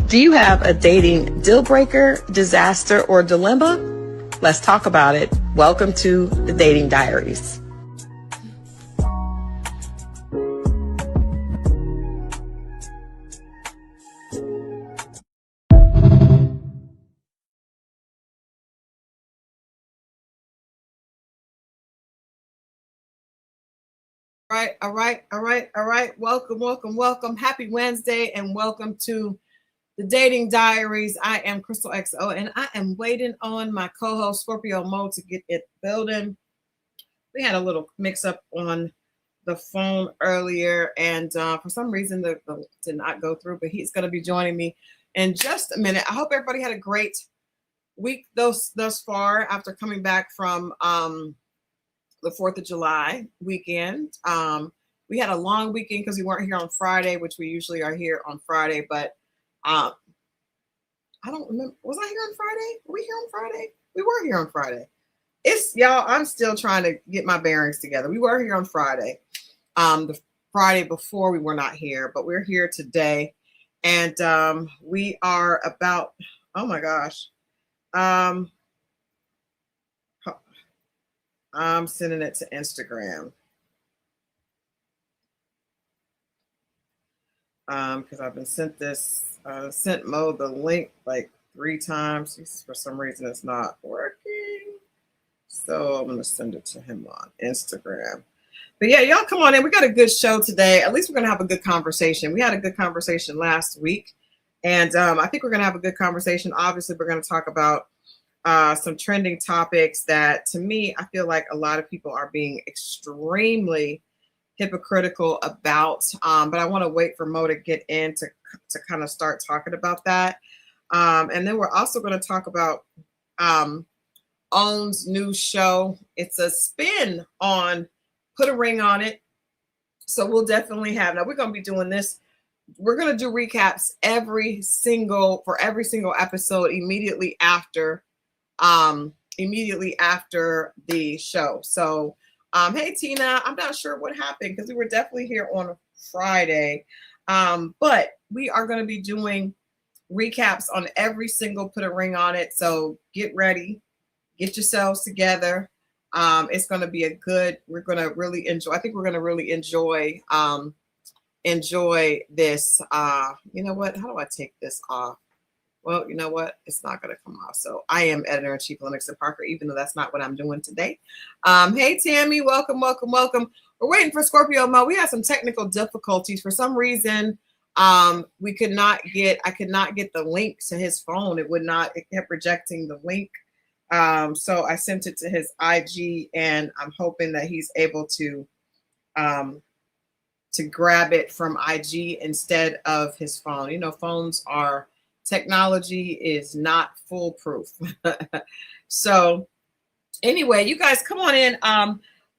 Do you have a dating deal breaker, disaster, or dilemma? Let's talk about it. Welcome to the Dating Diaries. All right. Welcome. Happy Wednesday and welcome to the Dating Diaries. I am Christal XO and I am waiting on my co-host Scorpio Moe to get it building. We had a little mix up on the phone earlier and for some reason the did not go through, but he's going to be joining me in just a minute. I hope everybody had a great week thus far after coming back from the 4th of July weekend. We had a long weekend because we weren't here on Friday, which we usually are here on Friday, but I don't remember. Was I here on Friday? Were we here on Friday? We were here on Friday. It's y'all, I'm still trying to get my bearings together. We were here on Friday. The Friday before we were not here, but we're here today. And we are about, oh my gosh. I'm sending it to Instagram. Because I've been sent Mo the link like 3 times. For some reason it's not working. So I'm gonna send it to him on Instagram. But yeah, y'all come on in. We got a good show today. At least we're gonna have a good conversation. We had a good conversation last week. And I think we're gonna have a good conversation. Obviously, we're gonna talk about some trending topics that, to me, I feel like a lot of people are being extremely hypocritical about. But I want to wait for Mo to get in to kind of start talking about that. And then we're also going to talk about OWN's new show. It's a spin on Put a Ring on It. So we'll definitely have, now we're going to be doing this. We're going to do recaps every single episode immediately after the show. So hey Tina, I'm not sure what happened because we were definitely here on Friday, but we are going to be doing recaps on every single Put a Ring on It. So get ready, get yourselves together. It's going to be we're going to really enjoy. I think we're going to really enjoy this. You know what, how do I take this off? Well, you know what? It's not going to come off. So I am editor-in-chief Lennox and Parker, even though that's not what I'm doing today. Hey, Tammy, welcome. We're waiting for Scorpio Moe. We had some technical difficulties. For some reason, I could not get the link to his phone. It kept rejecting the link. So I sent it to his IG, and I'm hoping that he's able to grab it from IG instead of his phone. You know, technology is not foolproof. So anyway, you guys come on in.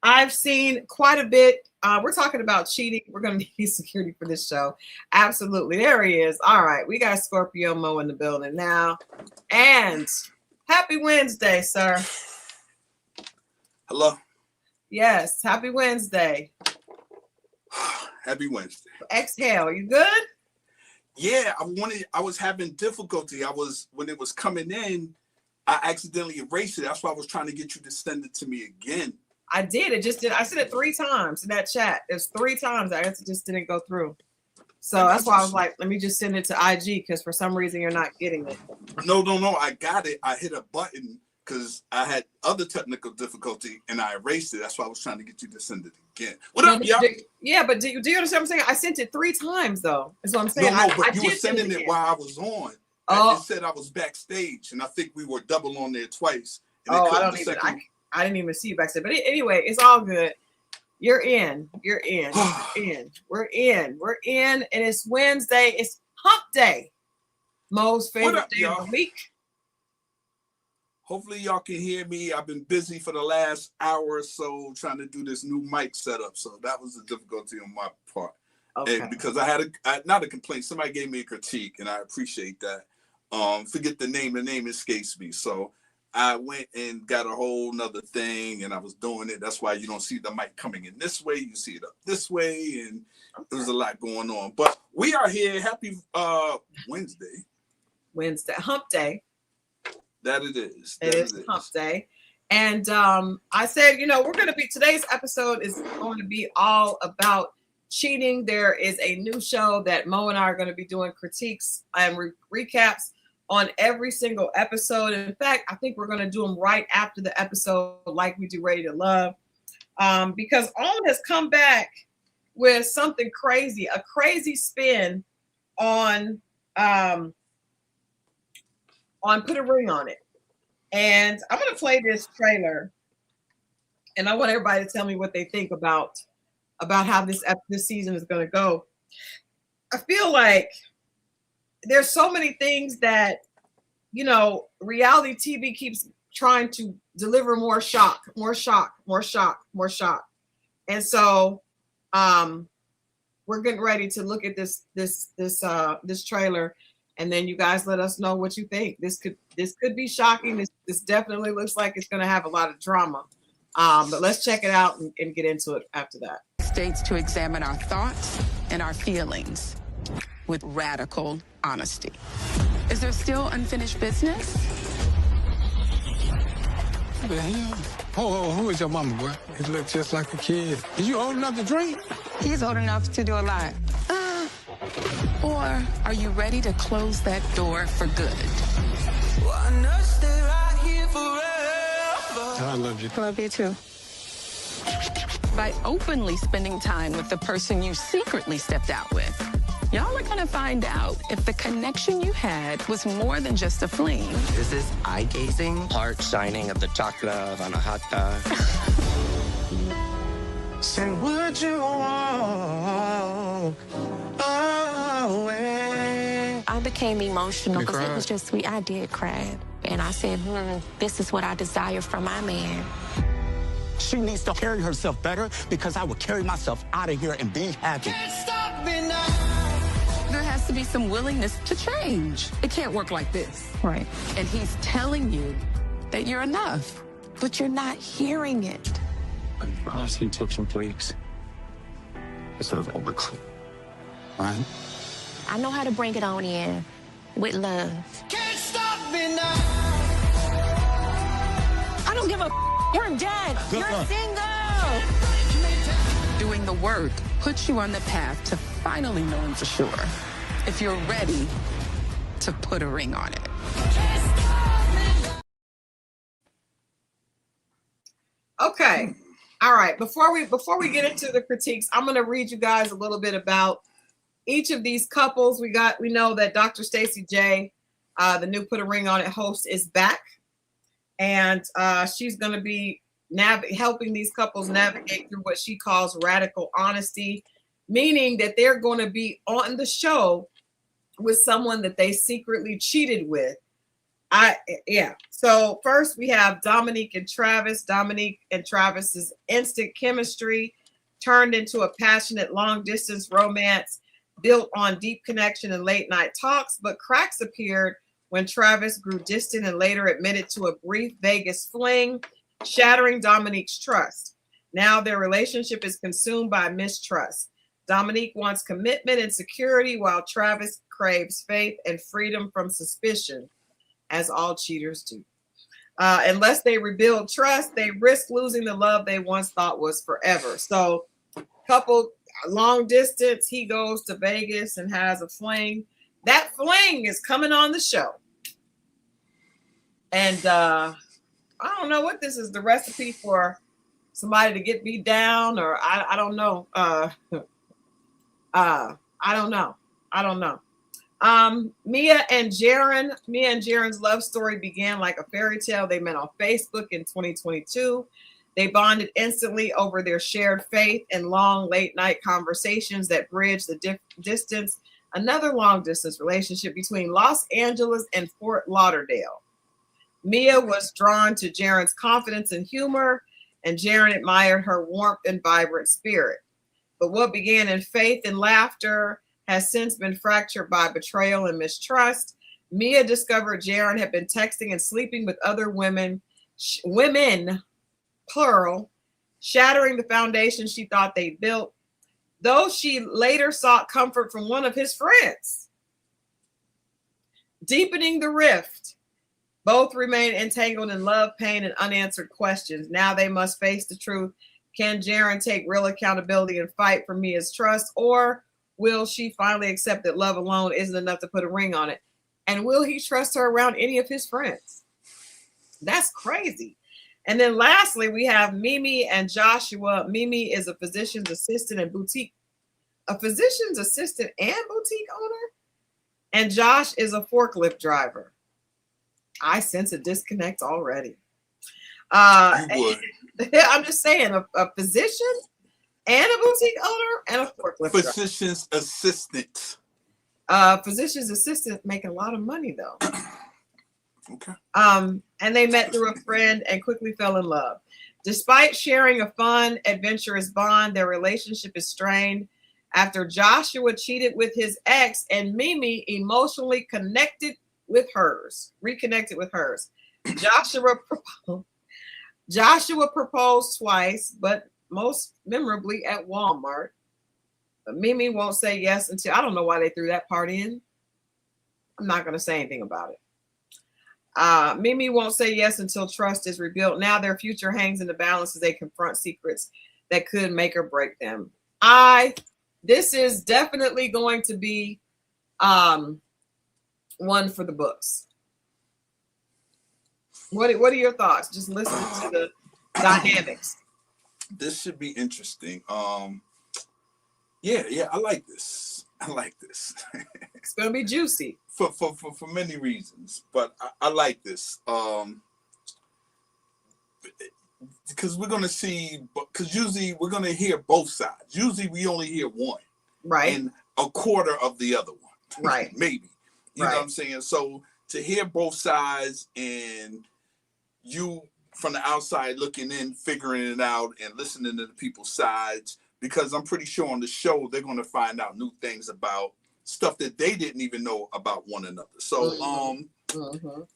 I've seen quite a bit. We're talking about cheating. We're going to need security for this show. Absolutely. There he is. All right. We got Scorpio Moe in the building now. And happy Wednesday, sir. Hello. Yes. Happy Wednesday. Happy Wednesday. Exhale. You good? Yeah, I was having difficulty. When it was coming in, I accidentally erased it. That's why I was trying to get you to send it to me again. I did. I sent it 3 times in that chat. It's 3 times. I guess it just didn't go through. So that's why I was like, let me just send it to IG because for some reason you're not getting it. No. I got it. I hit a button because I had other technical difficulty and I erased it. That's why I was trying to get you to send it again. What up, y'all? Yeah, but do you understand what I'm saying? I sent it 3 times though. That's what I'm saying. No, but you were sending it while I was on. It said I was backstage, and I think we were double on there twice. I didn't even see you backstage. But anyway, it's all good. You're in. We're in, and it's Wednesday. It's Hump Day. Mo's favorite day of the week. Hopefully y'all can hear me. I've been busy for the last hour or so trying to do this new mic setup. So that was a difficulty on my part. Okay. And because I had not a complaint. Somebody gave me a critique and I appreciate that. Forget the name escapes me. So I went and got a whole nother thing and I was doing it. That's why you don't see the mic coming in this way. You see it up this way. And there's a lot going on. But we are here. Happy Wednesday. Wednesday, hump day. That it is. It is hump day. And I said, you know, today's episode is going to be all about cheating. There is a new show that Mo and I are going to be doing critiques and recaps on every single episode. In fact, I think we're going to do them right after the episode, like we do Ready to Love, because OWN has come back with something crazy, a crazy spin on Put a Ring on It. And I'm going to play this trailer, and I want everybody to tell me what they think about how this season is going to go. I feel like there's so many things that, you know, reality TV keeps trying to deliver more shock. And so we're getting ready to look at this trailer, and then you guys let us know what you think. This could be shocking. This definitely looks like it's going to have a lot of drama. But let's check it out and get into it after that. States to examine our thoughts and our feelings with radical honesty. Is there still unfinished business? What the hell? Oh, who is your mama, boy? He looks just like a kid. Is you old enough to drink? He's old enough to do a lot. Or are you ready to close that door for good? I love you. I love you too. By openly spending time with the person you secretly stepped out with, y'all are gonna find out if the connection you had was more than just a fling. Is this eye-gazing? Heart shining of the chocolate on a hot dog? Say, would you walk away? I became emotional You because it cried? was just sweet. I did cry. And I said, this is what I desire from my man. She needs to carry herself better because I will carry myself out of here and be happy. There has to be some willingness to change. It can't work like this. Right. And he's telling you that you're enough, But you're not hearing it. Honestly, took some weeks. Instead of overcome. Right? I know how to bring it on in with love. I don't give a You're dead. You're single. doing the work puts you on the path to finally knowing for sure if you're ready to put a ring on it. Okay. All right. Before we get into the critiques, I'm going to read you guys a little bit about each of these couples. We know that Dr. Stacey J, the new Put a Ring on It host, is back, and she's going to be helping these couples navigate through what she calls radical honesty, meaning that they're going to be on the show with someone that they secretly cheated with. So first we have Dominique and Travis. Dominique and Travis's instant chemistry turned into a passionate long-distance romance built on deep connection and late-night talks, but cracks appeared when Travis grew distant and later admitted to a brief Vegas fling, shattering Dominique's trust. Now their relationship is consumed by mistrust. Dominique wants commitment and security, while Travis craves faith and freedom from suspicion, as all cheaters do. Unless they rebuild trust, they risk losing the love they once thought was forever. So, couple long distance, he goes to Vegas and has a fling. That fling is coming on the show. And I don't know what this is, the recipe for somebody to get beat down, or I don't know. I don't know. Mia and Jaren's love story began like a fairy tale. They met on Facebook in 2022. They bonded instantly over their shared faith and long late night conversations that bridged the distance. Another long distance relationship between Los Angeles and Fort Lauderdale. Mia was drawn to Jaren's confidence and humor, and Jaren admired her warmth and vibrant spirit. But what began in faith and laughter has since been fractured by betrayal and mistrust. Mia discovered Jaren had been texting and sleeping with other women, plural, shattering the foundation she thought they built, though she later sought comfort from one of his friends. Deepening the rift. Both remain entangled in love, pain, and unanswered questions. Now they must face the truth. Can Jaren take real accountability and fight for Mia's trust? Or will she finally accept that love alone isn't enough to put a ring on it? And will he trust her around any of his friends? That's crazy. And then lastly, we have Mimi and Joshua. Mimi is a physician's assistant and boutique owner. And Josh is a forklift driver. I sense a disconnect already. I'm just saying, a physician and a boutique owner and a forklift physician's assistant. Physician's assistant making a lot of money though. Okay. And they met through a friend and quickly fell in love. Despite sharing a fun, adventurous bond, their relationship is strained after Joshua cheated with his ex and Mimi emotionally reconnected with hers. Joshua proposed twice, but most memorably at Walmart. But Mimi won't say yes until, I don't know why they threw that part in. I'm not going to say anything about it. Mimi won't say yes until trust is rebuilt. Now their future hangs in the balance as they confront secrets that could make or break them. This is definitely going to be one for the books. What are your thoughts? Just listen to the dynamics. This should be interesting. Yeah, I like this. It's gonna be juicy for many reasons, but I like this. Because we're gonna see. Because usually we're gonna hear both sides. Usually we only hear one, right, and a quarter of the other one, right? Maybe. You know what I'm saying? So to hear both sides and you from the outside looking in, figuring it out and listening to the people's sides, because I'm pretty sure on the show they're going to find out new things about stuff that they didn't even know about one another. So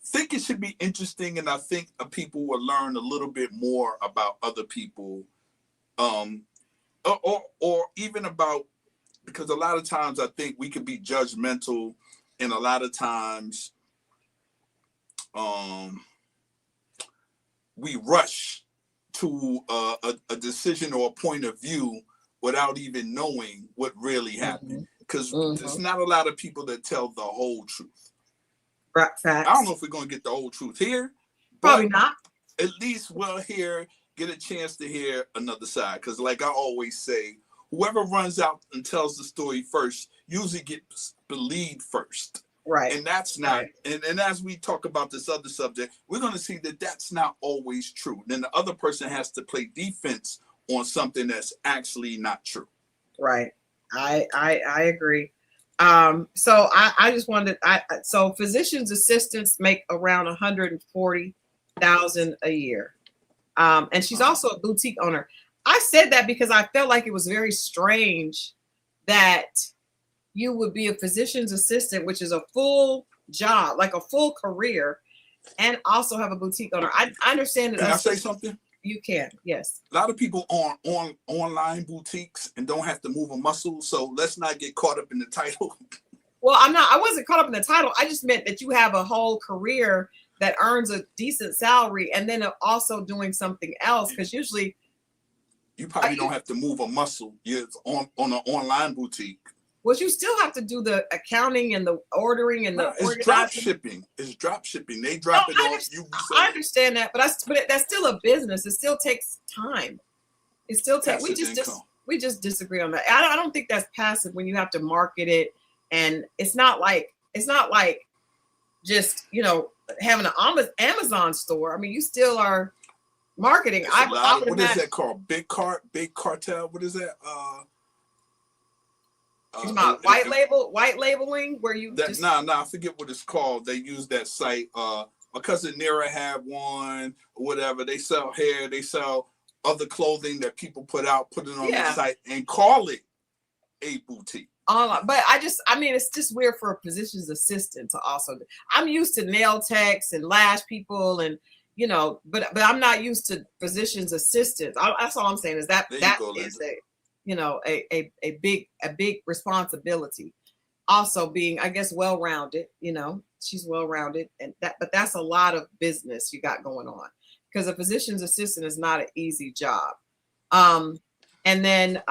think it should be interesting, and I think people will learn a little bit more about other people, or even about, because a lot of times I think we could be judgmental, and a lot of times we rush to a decision or a point of view without even knowing what really happened. Because there's not a lot of people that tell the whole truth. Facts. I don't know if we're going to get the whole truth here. Probably not. At least we'll get a chance to hear another side. Because like I always say, whoever runs out and tells the story first usually gets believed first. Right. And that's not, and as we talk about this other subject, we're going to see that that's not always true. Then the other person has to play defense on something that's actually not true. Right. I agree. So I just wanted, so physician's assistants make around $140,000 a year. And she's also a boutique owner. I said that because I felt like it was very strange that you would be a physician's assistant, which is a full job, like a full career, and also have a boutique owner. I understand that. Can I say something? You can, yes. A lot of people on online boutiques and don't have to move a muscle. So let's not get caught up in the title. Well, I wasn't caught up in the title. I just meant that you have a whole career that earns a decent salary and then also doing something else. Because usually you probably don't have to move a muscle. You're on an online boutique. Well, you still have to do the accounting and the ordering and the it's drop shipping. It's drop shipping. They drop it off. I understand that, but that's still a business. It still takes time. It still takes. We just disagree on that. I don't think that's passive when you have to market it, and it's not like just having an Amazon store. I mean, you still are marketing. What is that called? Big cartel. What is that? White labeling, where you I forget what it's called. They use that site. My cousin Nira had one or whatever. They sell hair, they sell other clothing that people put it on the site and call it a boutique. But it's just weird for a physician's assistant to also. I'm used to nail techs and lash people and but I'm not used to physician's assistants. That's all I'm saying is that is a big responsibility. also being, I guess, well-rounded. She's well-rounded, but that's a lot of business you got going on, because a physician's assistant is not an easy job. And then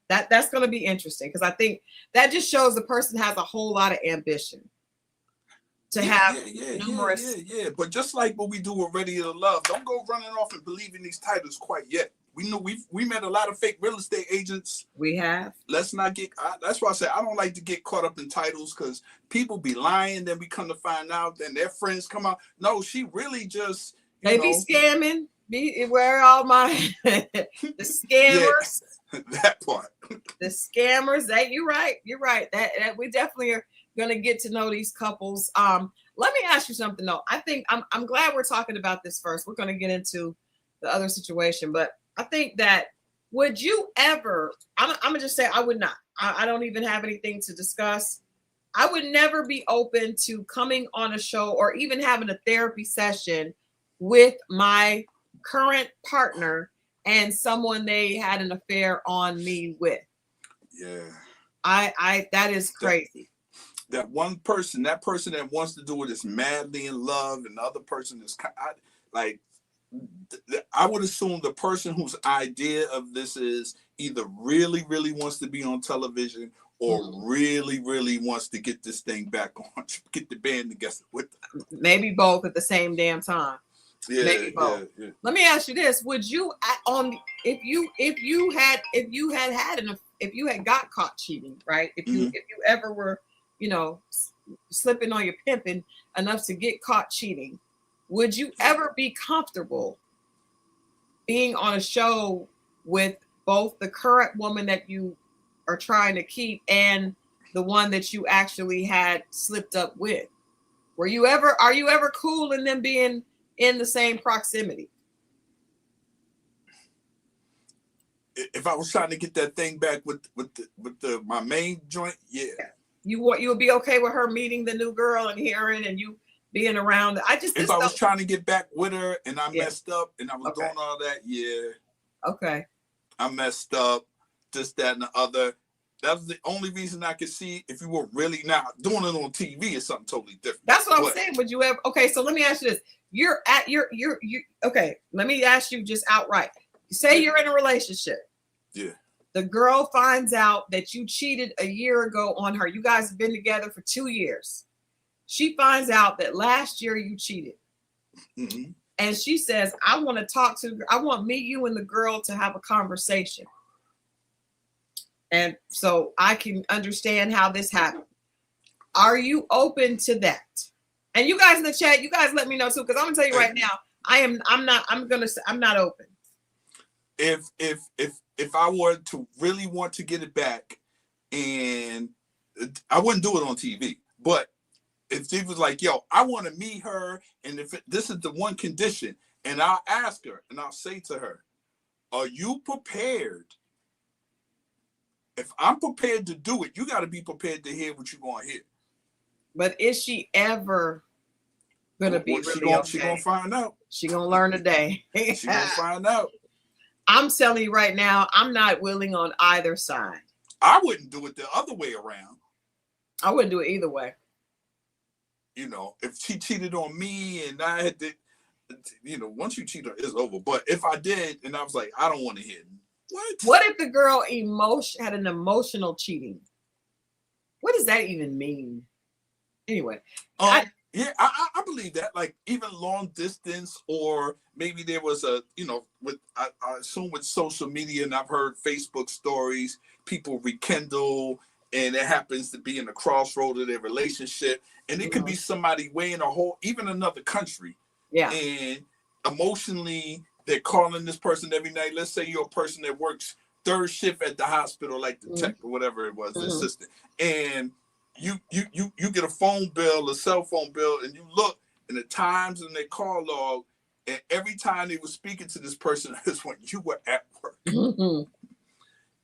that's going to be interesting, because I think that just shows the person has a whole lot of ambition to have numerous. Yeah. But just like what we do with Ready to Love, don't go running off and believing these titles quite yet. We know we met a lot of fake real estate agents. We have. Let's not get. That's why I say I don't like to get caught up in titles, because people be lying. Then we come to find out, then their friends come out. No, she really just. They be scamming. Where all my the scammers. Yeah, that part. The scammers. You're right. That we definitely are gonna get to know these couples. Let me ask you something though. I think I'm glad we're talking about this first. We're gonna get into the other situation, but I think that, would you ever, I'm gonna just say I would not. I don't even have anything to discuss. I would never be open to coming on a show or even having a therapy session with my current partner and someone they had an affair on me with. Yeah. That is crazy. That person that wants to do it is madly in love, and the other person is I would assume the person whose idea of this is either really, really wants to be on television or really, really wants to get this thing back on, get the band together with them. Maybe both at the same damn time. Yeah, maybe both. Yeah. Let me ask you this: would you, if you had got caught cheating, right? If you ever were, slipping on your pimping enough to get caught cheating, would you ever be comfortable being on a show with both the current woman that you are trying to keep and the one that you actually had slipped up with? Are you ever cool in them being in the same proximity? If I was trying to get that thing back with my main joint, yeah. You would be okay with her meeting the new girl and hearing and you being around. If I was trying to get back with her and I messed up and I was doing all that, yeah. Okay. I messed up, this, that, and the other. That was the only reason I could see if you were really not doing it on TV is something totally different. That's what I'm saying. Would you ever? Okay, so let me ask you this: you're okay. Let me ask you just outright. Say you're in a relationship. Yeah. The girl finds out that you cheated a year ago on her. You guys have been together for 2 years. She finds out that last year you cheated. Mm-hmm. And she says, I want me, you, and the girl to have a conversation. And so I can understand how this happened. Are you open to that? And you guys in the chat, you guys let me know too, because I'm gonna tell you right now, I'm not open. If I were to really want to get it back, and I wouldn't do it on TV, but if she was like, yo, I want to meet her, and if this is the one condition, and I'll ask her and I'll say to her, are you prepared? If I'm prepared to do it, you got to be prepared to hear what you're going to hear. But is she ever going to be She's going to find out. She's going to learn today. She's going to find out. I'm telling you right now, I'm not willing on either side. I wouldn't do it the other way around. I wouldn't do it either way. If she cheated on me and I had to, once you cheat, it's over. But if I did, and I was like, I don't want to hear it. What if the girl had an emotional cheating? What does that even mean? Anyway. I believe that, like, even long distance, or maybe there was I assume with social media, and I've heard Facebook stories, people rekindle, and it happens to be in the crossroad of their relationship. And it could be somebody way in even another country. Yeah. And emotionally, they're calling this person every night. Let's say you're a person that works third shift at the hospital, like the tech or whatever it was, the assistant. And you get a phone bill, a cell phone bill, and you look, and the times in their call log, and every time they were speaking to this person is when you were at work. Mm-hmm.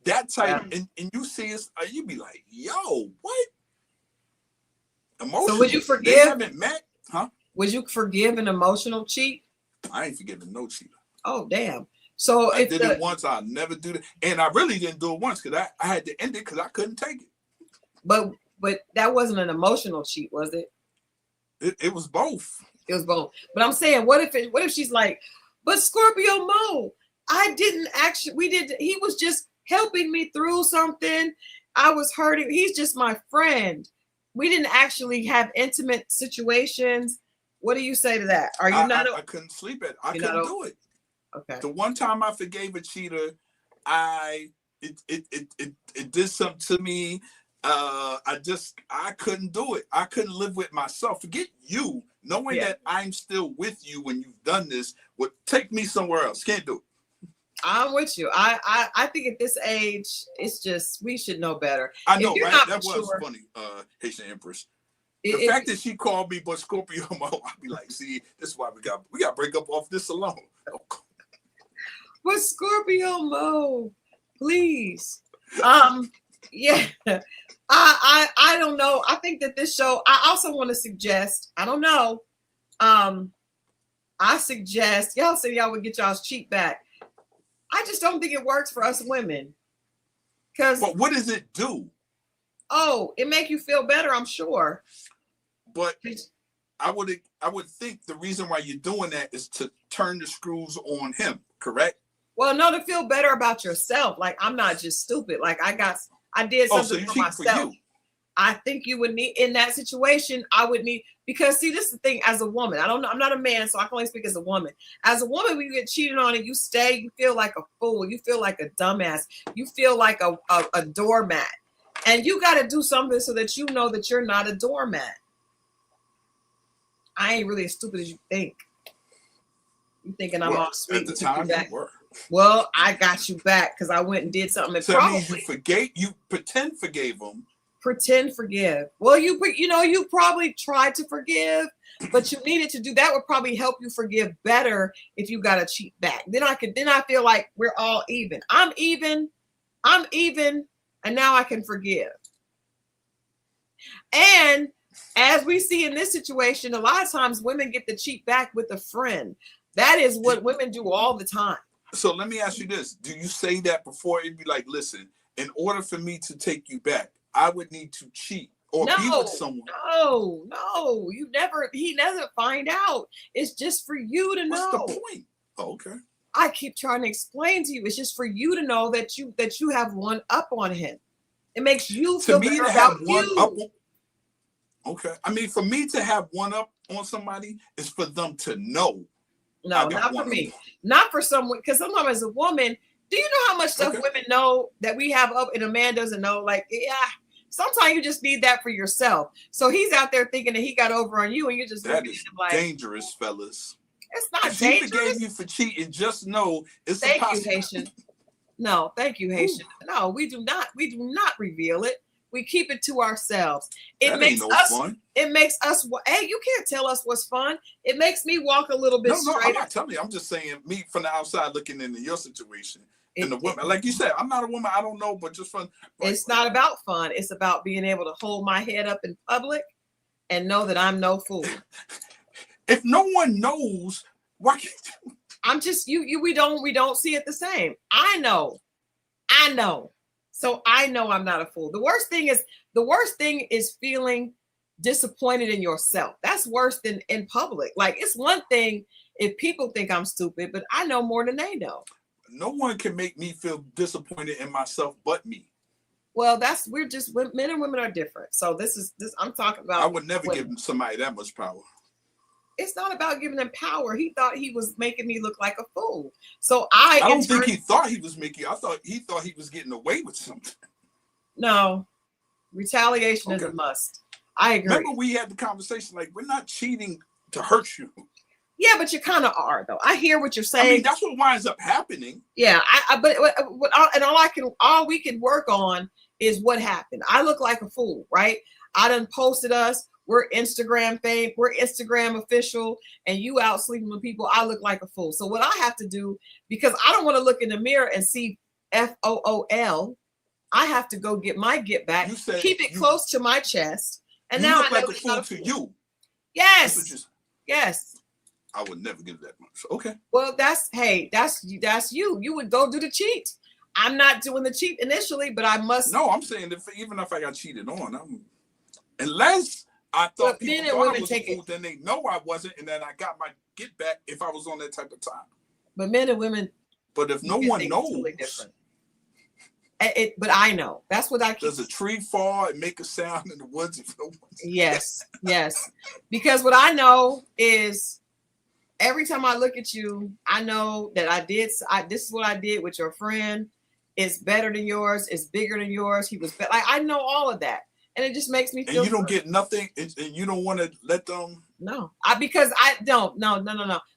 That type, and you see us, you be like, yo, what? Emotional. So would you forgive? They haven't met, huh? Would you forgive an emotional cheat? I ain't forgiving no cheater. Oh, damn. So I did it once, I'll never do that. And I really didn't do it once because I had to end it because I couldn't take it. But that wasn't an emotional cheat, was it? It was both. It was both. But I'm saying, what if she's like, but Scorpio Moe, I didn't actually, he was just helping me through something. I was hurting. He's just my friend. We didn't actually have intimate situations. What do you say to that? Are you I couldn't sleep at. I couldn't do it. Okay. The one time I forgave a cheater, it did something to me. I couldn't do it. I couldn't live with myself. Forget you. Knowing that I'm still with you when you've done this would take me somewhere else. Can't do it. I'm with you. I think at this age, it's just, we should know better. I know, right? That was funny, Haitian Empress. The fact that she called me but Scorpio Moe, I'll be like, see, this is why we got to break up off this alone. But Scorpio Moe, please. Yeah. I don't know. I think that this show, I also want to suggest, I don't know. I suggest, y'all said y'all would get y'all's cheat back. I just don't think it works for us women. But what does it do? Oh, it make you feel better, I'm sure. But I would think the reason why you're doing that is to turn the screws on him, correct? Well, no, to feel better about yourself. Like, I'm not just stupid. Like, I did something for myself. I think you would need, in that situation, I would need, because see, this is the thing, as a woman, I'm not a man, so I can only speak as a woman. As a woman, when you get cheated on and you stay, you feel like a fool. You feel like a dumbass. You feel like a doormat. And you got to do something so that you know that you're not a doormat. I ain't really as stupid as you think. You thinking I'm all sweet. At the time, you were. Well, I got you back because I went and did something. So that means you pretend forgave him. Pretend forgive. Well, you probably tried to forgive, but you needed to do that. Would probably help you forgive better if you got a cheat back. Then I feel like we're all even. I'm even, and now I can forgive. And as we see in this situation, a lot of times women get the cheat back with a friend. That is what women do all the time. So let me ask you this. Do you say that before? It'd be like, listen, in order for me to take you back, I would need to cheat or be with someone. No, he doesn't find out. It's just for you to know. What's the point? Oh, okay. I keep trying to explain to you. It's just for you to know that you have one up on him. It makes you feel better about you. Okay. I mean, for me to have one up on somebody is for them to know. No, not for me. Not for someone, because sometimes as a woman, do you know how much stuff women know that we have up and a man doesn't know? Like, yeah, sometimes you just need that for yourself. So he's out there thinking that he got over on you and you're just looking at him like, dangerous, fellas. It's not if dangerous. She forgave you for cheating. Just know it's thank you, Haitian. No, thank you, Haitian. Ooh. No, we do not reveal it. We keep it to ourselves. It makes us fun. It makes us. Hey, you can't tell us what's fun. It makes me walk a little bit straighter. I'm not telling you. I'm just saying, me from the outside looking into your situation. And the woman, like you said, I'm not a woman. I don't know, but just fun. It's not about fun. It's about being able to hold my head up in public and know that I'm no fool. If no one knows, why can't you? I'm just you. We don't see it the same. I know. So I know I'm not a fool. The worst thing is feeling disappointed in yourself. That's worse than in public. Like, it's one thing if people think I'm stupid, but I know more than they know. No one can make me feel disappointed in myself but me. Well, men and women are different. So this I'm talking about. I would never give somebody that much power. It's not about giving him power. He thought he was making me look like a fool. So I don't think he thought he was making. He thought he was getting away with something. No, retaliation is a must. I agree. Remember, we had the conversation like, we're not cheating to hurt you. Yeah, but you kind of are, though. I hear what you're saying. I mean, that's what winds up happening. Yeah, all we can work on is what happened. I look like a fool, right? I done posted us. We're Instagram fame. We're Instagram official, and you out sleeping with people. I look like a fool. So what I have to do, because I don't want to look in the mirror and see FOOL, I have to go get my get back. Keep it close to my chest, and now look I know like a fool to you. Yes, yes. I would never give that much. Okay. Well, that's you. You would go do the cheat. I'm not doing the cheat initially, but I must. No, I'm saying even if I got cheated on, unless I thought men and people thought I women was a fool, then they know I wasn't, and then I got my get back if I was on that type of time. But men and women. But if no one knows, totally different. But I know. That's what I keep. Does a tree fall and make a sound in the woods if no one's Yes, yes. Because what I know is every time I look at you, I know that this is what I did with your friend. It's better than yours. It's bigger than yours. He was better. Like, I know all of that. And it just makes me feel. And you don't get nothing. And you don't want to let them. No, because I don't. No.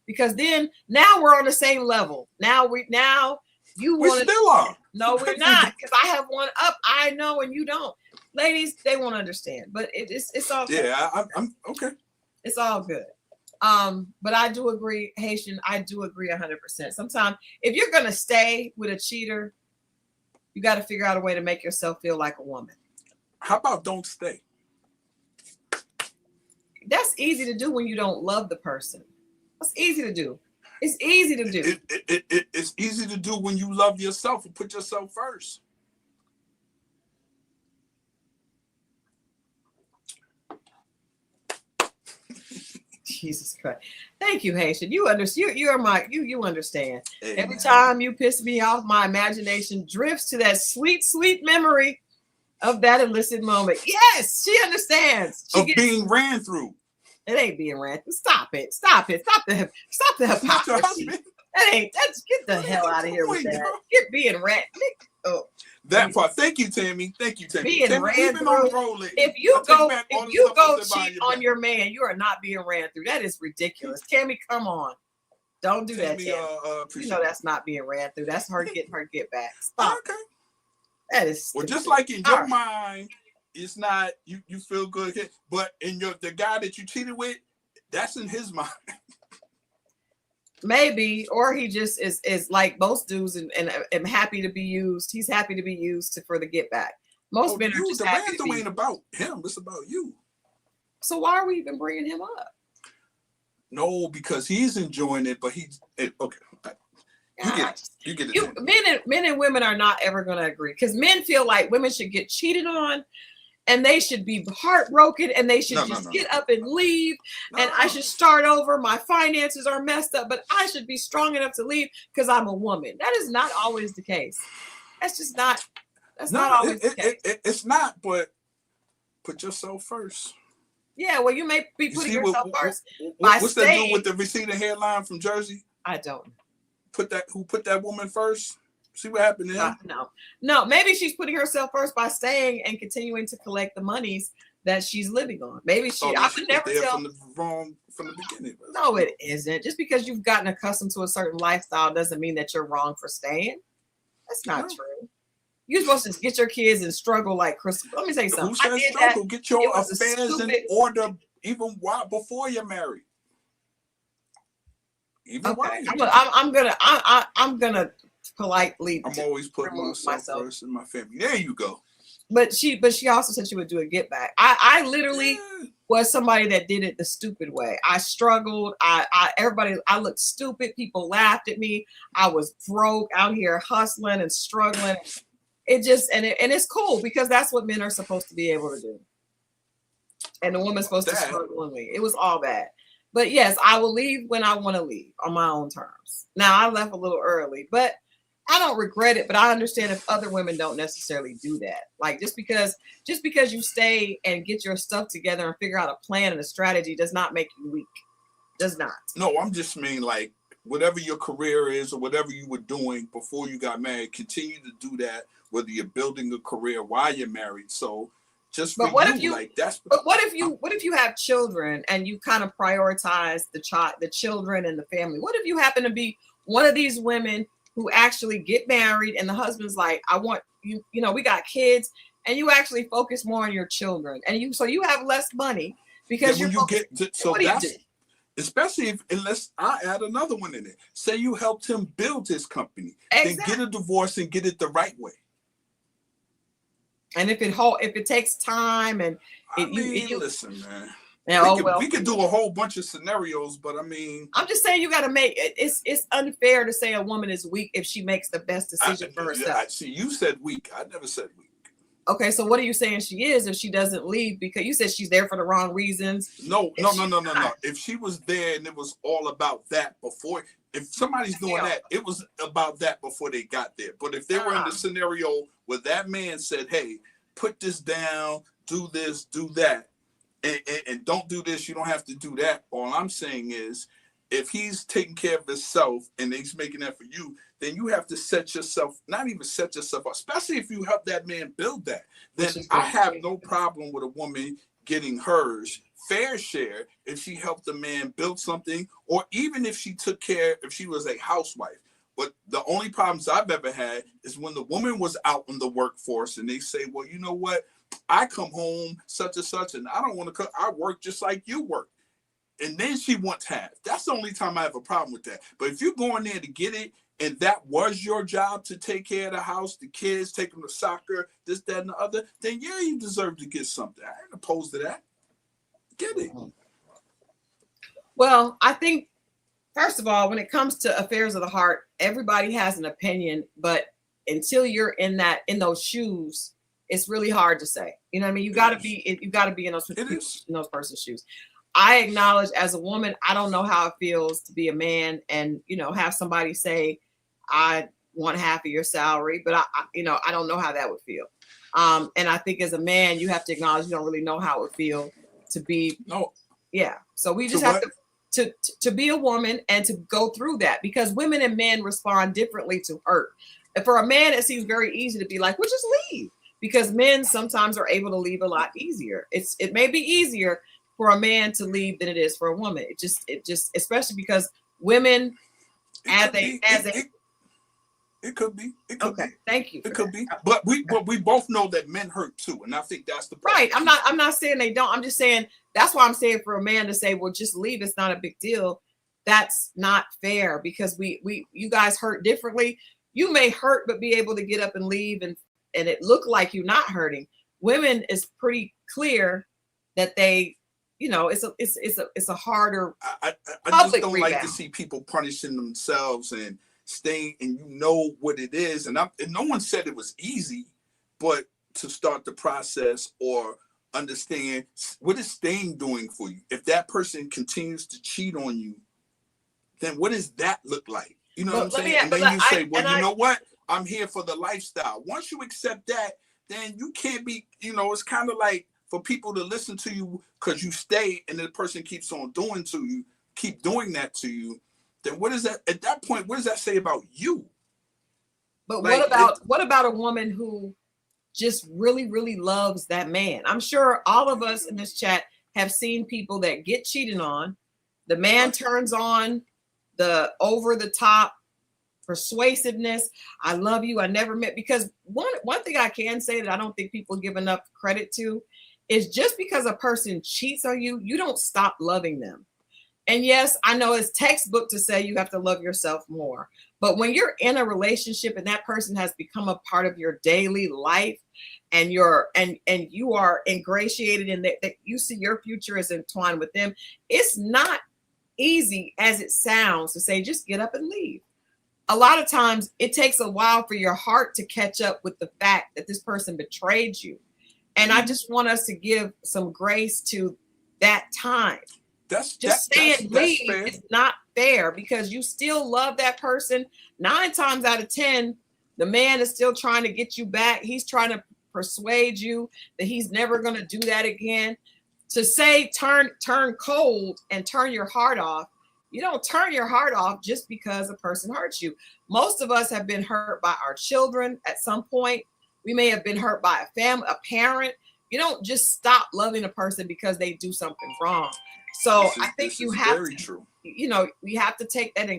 Because then now we're on the same level. Now you want to. Still are. No, we're not. Because I have one up. I know, and you don't. Ladies, they won't understand. But it's all good. Yeah, I'm okay. It's all good. But I do agree, Haitian. I do agree 100%. Sometimes if you're gonna stay with a cheater, you got to figure out a way to make yourself feel like a woman. How about don't stay? That's easy to do when you don't love the person. That's easy to do. It's easy to do. It's easy to do when you love yourself and put yourself first. Jesus Christ. Thank you, Haitian. You understand. You understand. Hey, Every man. time you piss me off, my imagination drifts to that sweet, sweet memory of that illicit moment. Yes, she understands. Being ran through. It ain't being ran through. Stop it. Stop the hypocrisy. That's get the hell out of here with that. Get being ran. Oh. That part. Thank you, Tammy. Being Tammy, ran through. If you go cheat on your man, you are not being ran through. That is ridiculous. Tammy, come on. Don't do that, Tammy. You know that's not being ran through. That's her getting her get back. Stop. Okay. That is stupid. Well, just like in your mind, it's not you feel good, but in the guy that you cheated with, that's in his mind. Maybe, or he just is like most dudes and happy to be used. He's happy to be used for the get back. Most men are just the happy to be. ain't about him. It's about you. So why are we even bringing him up? No, because he's enjoying it, but okay. You get it. Men and women are not ever going to agree because men feel like women should get cheated on. And they should be heartbroken and they should get up and leave. And I should start over. My finances are messed up, but I should be strong enough to leave because I'm a woman. That is not always the case. That's just not. That's not always the case. It's not, but put yourself first. Yeah, well, you may be putting yourself first. What's that dude with the receding hairline from Jersey? I don't. Who put that woman first? See what happened to him? No. Maybe she's putting herself first by staying and continuing to collect the monies that she's living on. Maybe I could never tell from the beginning. No, it isn't. Just because you've gotten accustomed to a certain lifestyle doesn't mean that you're wrong for staying. That's not true. You're supposed to get your kids and struggle like Christal. Let me say something. Who says struggle? Get your affairs in order even before you're married. Even I'm gonna politely. I'm always putting myself first in my family. There you go. But she also said she would do a get back. I literally was somebody that did it the stupid way. I struggled. I looked stupid. People laughed at me. I was broke out here hustling and struggling. And it's cool because that's what men are supposed to be able to do. And the woman's supposed to struggle and leave. It was all bad. But yes, I will leave when I want to leave on my own terms. Now I left a little early, but I don't regret it, but I understand if other women don't necessarily do that. Like just because you stay and get your stuff together and figure out a plan and a strategy does not make you weak. Does not. No, I'm just mean like whatever your career is or whatever you were doing before you got married, continue to do that, whether you're building a career while you're married. So just but what if you have children and you kind of prioritize the children and the family? What if you happen to be one of these women who actually get married and the husband's like, I want you, we got kids, and you actually focus more on your children, and you have less money because especially unless I add another one in it. Say you helped him build his company, then get a divorce and get it the right way. And if it takes time and listen, man. Now, we could do a whole bunch of scenarios, but I mean, I'm just saying you got to make it's unfair to say a woman is weak if she makes the best decision for herself. See, you said weak. I never said weak. Okay, so what are you saying she is if she doesn't leave because you said she's there for the wrong reasons? No. If she was there and it was all about that before, if somebody's doing that, it was about that before they got there. But if they were in the scenario where that man said, "Hey, put this down, do this, do that, and don't do this, you don't have to do that." All I'm saying is, if he's taking care of himself and he's making that for you, then you have to set yourself, not even set yourself up, especially if you help that man build that. Then I have no problem with a woman getting hers fair share if she helped the man build something, or even if she took care, if she was a housewife. But the only problems I've ever had is when the woman was out in the workforce and they say, well, you know what? I come home such and such and I don't want to cook. I work just like you work. And then she wants half. That's the only time I have a problem with that. But if you're going there to get it and that was your job to take care of the house, the kids, take them to soccer, this, that, and the other, then yeah, you deserve to get something. I ain't opposed to that. Get it. Well, I think, first of all, when it comes to affairs of the heart, everybody has an opinion, but until you're in those shoes, it's really hard to say. You know what I mean? You got to be in those person's shoes. I acknowledge as a woman, I don't know how it feels to be a man and, have somebody say, I want half of your salary, but I don't know how that would feel. And I think as a man, you have to acknowledge you don't really know how it would feel to be. No. Yeah. So we just have to be a woman and to go through that, because women and men respond differently to hurt. And for a man, it seems very easy to be like, well, just leave, because men sometimes are able to leave a lot easier. It may be easier for a man to leave than it is for a woman. It just, especially because women, it could be. Okay, thank you. It could be, but we both know that men hurt too, and I think that's the problem. Right. I'm not saying they don't. I'm just saying that's why I'm saying for a man to say, well, just leave, it's not a big deal. That's not fair, because you guys hurt differently. You may hurt but be able to get up and leave, and it look like you're not hurting. Women is pretty clear that they, it's a harder. I just don't like to see people punishing themselves and staying, and what it is. And no one said it was easy, but to start the process or understand what is staying doing for you. If that person continues to cheat on you, then what does that look like? You know what I'm saying? And then you say, well, you know what? I'm here for the lifestyle. Once you accept that, then you can't be, it's kind of like for people to listen to you because you stay and the person keeps on doing that to you. Then what is that at that point? What does that say about you? But what about a woman who just really, really loves that man? I'm sure all of us in this chat have seen people that get cheated on. The man turns on the over the top persuasiveness. I love you. I never met, because one thing I can say that I don't think people give enough credit to is just because a person cheats on you, you don't stop loving them. And yes, I know it's textbook to say you have to love yourself more. But when you're in a relationship and that person has become a part of your daily life, and you are ingratiated in that you see your future is entwined with them, it's not easy as it sounds to say, just get up and leave. A lot of times it takes a while for your heart to catch up with the fact that this person betrayed you. And I just want us to give some grace to that time. Leave is not fair, because you still love that person. 9 times out of 10, the man is still trying to get you back. He's trying to persuade you that he's never going to do that again. To say turn cold and turn your heart off, you don't turn your heart off just because a person hurts you. Most of us have been hurt by our children at some point. We may have been hurt by a family, a parent. You don't just stop loving a person because they do something wrong. So I think you have to, we have to take that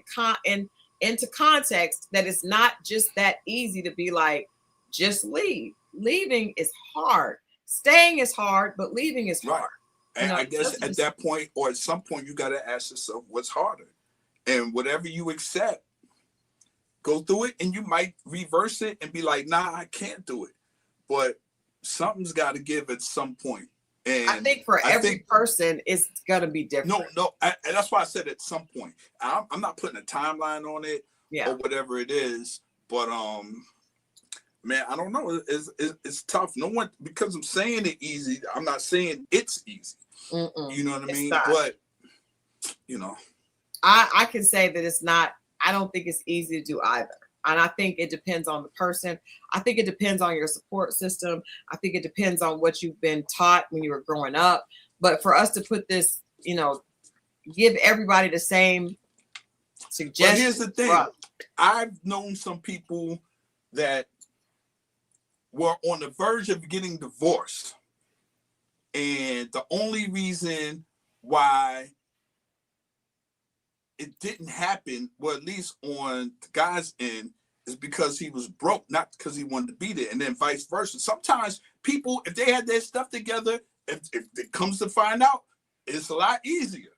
into context, that it's not just that easy to be like, just leave. Leaving is hard. Staying is hard, but leaving is hard. And I guess at that point, or at some point, you got to ask yourself what's harder, and whatever you accept, go through it. And you might reverse it and be like, nah, I can't do it. But something's got to give at some point. And I think for every person, it's gonna be different. And that's why I said at some point, I'm not putting a timeline on it or whatever it is, but man, I don't know. It's tough. No one, because I'm saying it easy. I'm not saying it's easy. You know what I mean? Not. But you know, I can say that it's not. I don't think it's easy to do either. And I think it depends on the person. I think it depends on your support system. I think it depends on what you've been taught when you were growing up. But for us to put this, you know, give everybody the same suggestions. But here's the thing. I've known some people that were on the verge of getting divorced. And the only reason why it didn't happen, well, at least on the guy's end, is because he was broke, not because he wanted to be there, and then vice versa. Sometimes people, if they had their stuff together, if it comes to find out, it's a lot easier.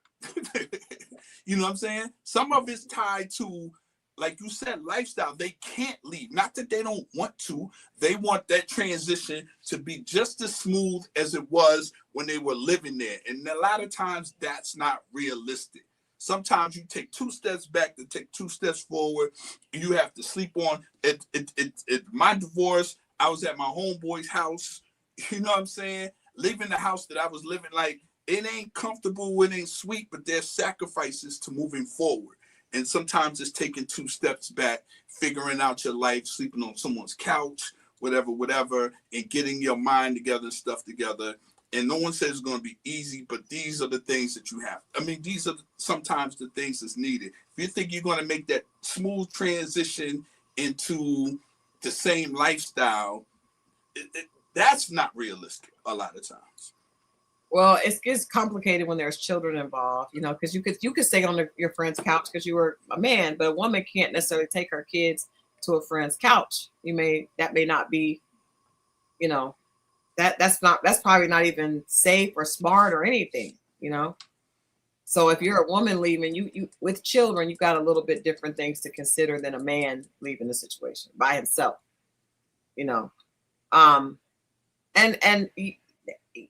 You know what I'm saying? Some of it's tied to, like you said, lifestyle. They can't leave. Not that they don't want to. They want that transition to be just as smooth as it was when they were living there. And a lot of times that's not realistic. Sometimes you take 2 steps back to take 2 steps forward. You have to sleep on it. My divorce, I was at my homeboy's house. You know what I'm saying? Leaving the house that I was living, like, it ain't comfortable, it ain't sweet, but there's sacrifices to moving forward. And sometimes it's taking 2 steps back, figuring out your life, sleeping on someone's couch, whatever, and getting your mind together and stuff together. And no one says it's going to be easy, but these are the things that you have. I mean, these are sometimes the things that's needed. If you think you're going to make that smooth transition into the same lifestyle, that's not realistic a lot of times. Well, it gets complicated when there's children involved, you know, because you could stay on your friend's couch because you were a man, but a woman can't necessarily take her kids to a friend's couch. That may not be, you know, that's probably not even safe or smart or anything, you know. So if you're a woman leaving, you with children, you've got a little bit different things to consider than a man leaving the situation by himself, you know. And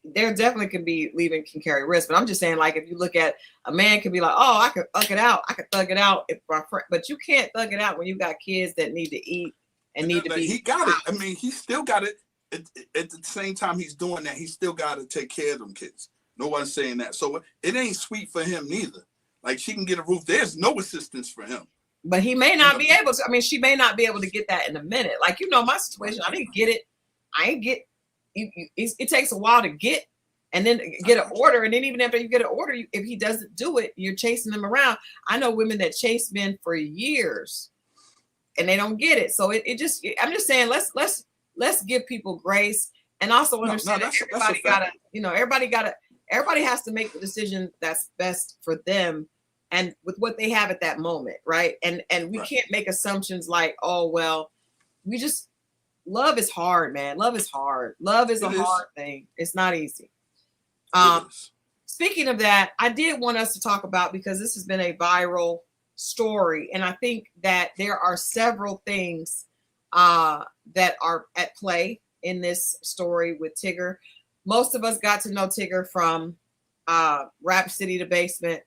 there definitely can be leaving can carry risk, but I'm just saying, like, if you look at a man could be like, oh, I could thug it out if my friend, but you can't thug it out when you got kids that need to eat and need to be. He got it. I mean, he still got it. At the same time he's doing that, he still got to take care of them kids. No one's saying that. So it ain't sweet for him neither. Like, she can get a roof. There's no assistance for him. But he may not be able to. I mean, she may not be able to get that in a minute. Like, you know, my situation, I didn't get it. It takes a while to get, and then get an order. And then even after you get an order, if he doesn't do it, you're chasing them around. I know women that chase men for years and they don't get it. So I'm just saying, let's give people grace, and also understand that everybody has to make the decision that's best for them and with what they have at that moment, right? And we can't make assumptions like, oh, well, love is hard, man. Love is hard. Love is a hard thing. It's not easy. Speaking of that, I did want us to talk about, because this has been a viral story, and I think that there are several things that are at play in this story with Tigger. Most of us got to know Tigger from Rap City, the Basement.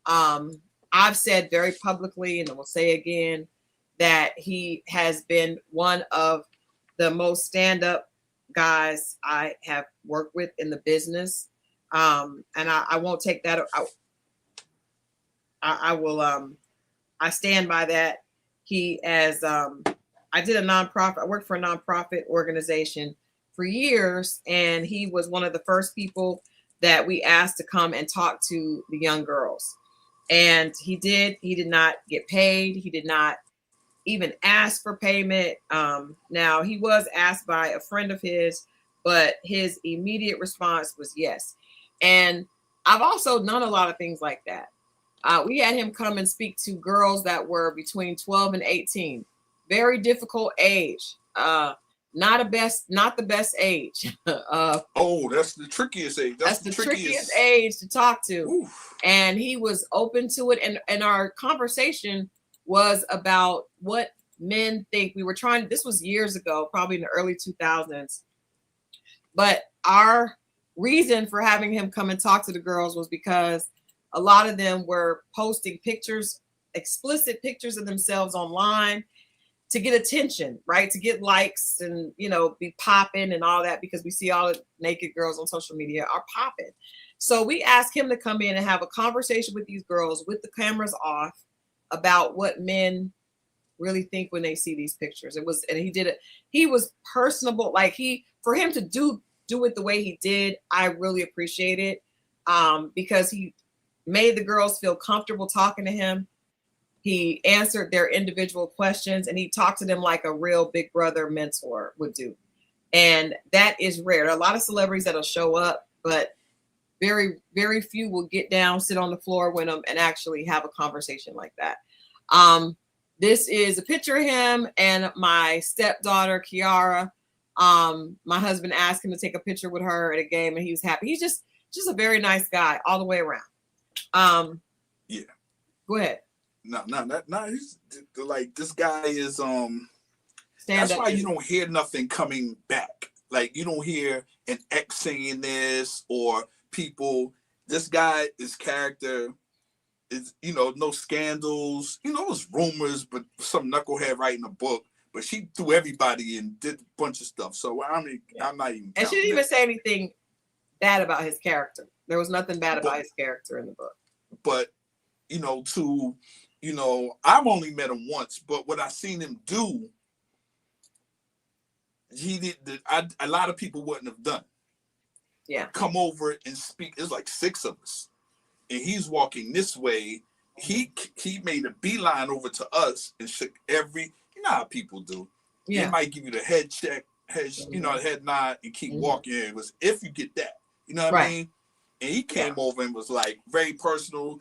I've said very publicly, and I will say again, that he has been one of the most stand-up guys I have worked with in the business. And I won't take that. I will. I stand by that. He has. I did a nonprofit. I worked for a nonprofit organization for years, and he was one of the first people that we asked to come and talk to the young girls. And he did. He did not get paid. He did not even ask for payment. Now, he was asked by a friend of his, but his immediate response was yes. And I've also done a lot of things like that. We had him come and speak to girls that were between 12 and 18. Very difficult age. Not the best age. That's the trickiest age. That's the trickiest age to talk to. Oof. And he was open to it. And our conversation was about what men think. We were trying, this was years ago, probably in the early 2000s. But our reason for having him come and talk to the girls was because a lot of them were posting pictures, explicit pictures of themselves online to get attention, right? To get likes and, you know, be popping and all that, because we see all the naked girls on social media are popping. So we asked him to come in and have a conversation with these girls with the cameras off about what men really think when they see these pictures. It was, and he did it. He was personable. Like for him to do it the way he did, I really appreciate it, because he made the girls feel comfortable talking to him. He answered their individual questions, and he talked to them like a real big brother mentor would do. And that is rare. There are a lot of celebrities that'll show up, but very, very few will get down, sit on the floor with them, and actually have a conversation like that. This is a picture of him and my stepdaughter, Kiara. My husband asked him to take a picture with her at a game, and he was happy. He's just a very nice guy all the way around. Yeah. Go ahead. No, he's like, this guy is That's why you don't hear nothing coming back. Like, you don't hear an ex saying this or people. This guy, his character is, you know, no scandals. You know, there's rumors, but some knucklehead writing a book. But she threw everybody and did a bunch of stuff. So I mean, I'm not even. And she didn't even say anything bad about his character. There was nothing bad about his character in the book. But I've only met him once, but what I seen him do, he did. A lot of people wouldn't have done. Yeah. Come over and speak. It's like 6 of us, and he's walking this way. He made a beeline over to us and shook every. You know how people do. Yeah. They might give you the head check, head nod, and keep walking. It was if you get that. You know what I mean? And he came over and was like very personal.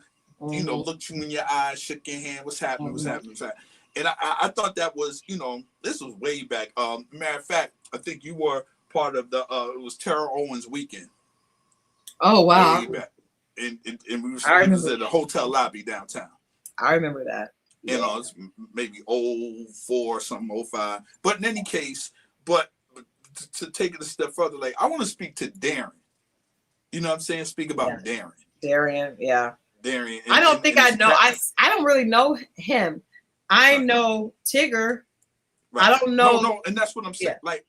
You know, looked you in your eyes, shook your hand. What's happening? What's happening? What's happening? And I thought that was, you know, this was way back. Matter of fact, I think you were part of the. It was Tara Owens weekend. Oh wow! Way back. And we was at the hotel lobby downtown. I remember that. You know, it's maybe 04, something 05. But in any case, but to take it a step further, like I want to speak to Darren. You know what I'm saying? Speak about Darren. Darian, yeah. Darian. I don't think I know. I don't really know him. I know Tigger. Right. I don't know. No, and that's what I'm saying. Yeah. Like,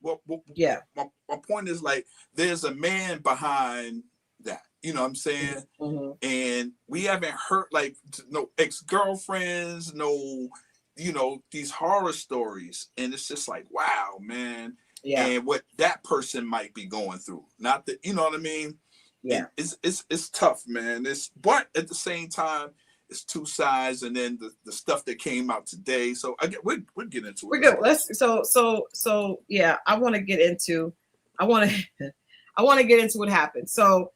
yeah. My point is, like, there's a man behind that. You know what I'm saying? Mm-hmm. And we haven't heard, like, no ex-girlfriends, no, you know, these horror stories. And it's just like, wow, man. Yeah. And what that person might be going through. Not that, you know what I mean? Yeah. It's tough, man. But at the same time, it's two sides, and then the stuff that came out today. So we'll get into it. We're good. So yeah, I want to get into what happened. So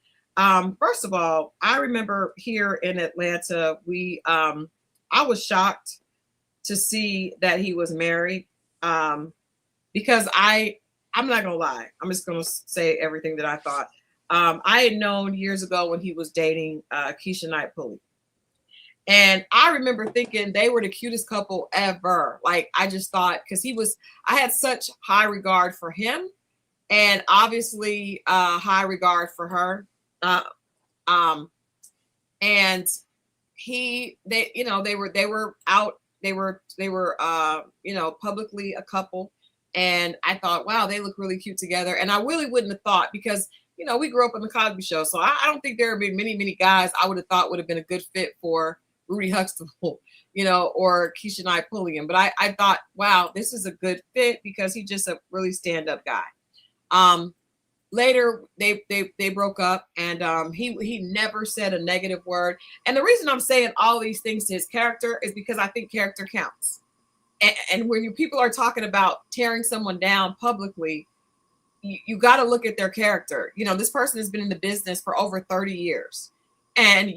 first of all, I remember here in Atlanta, I was shocked to see that he was married. Because I'm not gonna lie, I'm just gonna say everything that I thought. I had known years ago when he was dating Keisha Knight-Pulley. And I remember thinking they were the cutest couple ever. Like, I just thought, because I had such high regard for him, and obviously high regard for her. And they were out, they were publicly a couple. And I thought, wow, they look really cute together. And I really wouldn't have thought, because, you know, we grew up on the Cosby Show. So I don't think there have been many guys I would have thought would have been a good fit for Rudy Huxtable, you know, or Keisha Knight-Pulley. But I thought, wow, this is a good fit, because he's just a really stand-up guy. Later, they broke up, and he never said a negative word. And the reason I'm saying all these things to his character is because I think character counts. And when people are talking about tearing someone down publicly, you got to look at their character. You know, this person has been in the business for over 30 years, and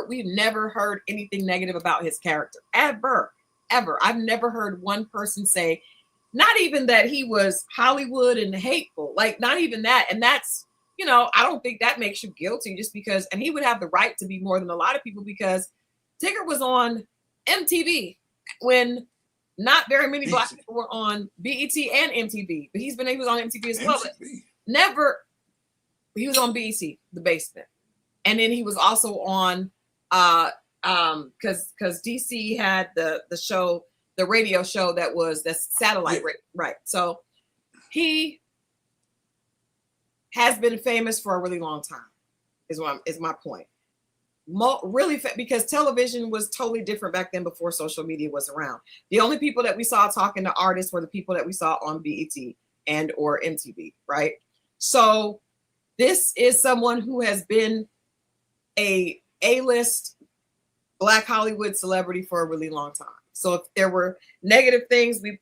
we've never heard anything negative about his character ever. I've never heard one person say, not even that he was Hollywood and hateful, like not even that. And that's, you know, I don't think that makes you guilty, just because, and he would have the right to be more than a lot of people, because Tigger was on MTV when not very many Black people were on BET and MTV, but he was on MTV as well. He was on BET, The Basement, and then he was also on because DC had the show, the radio show that was the satellite, right? So he has been famous for a really long time. Is my point. Really, because television was totally different back then before social media was around. The only people that we saw talking to artists were the people that we saw on BET and or MTV, right? So this is someone who has been a A-list Black Hollywood celebrity for a really long time. So if there were negative things, we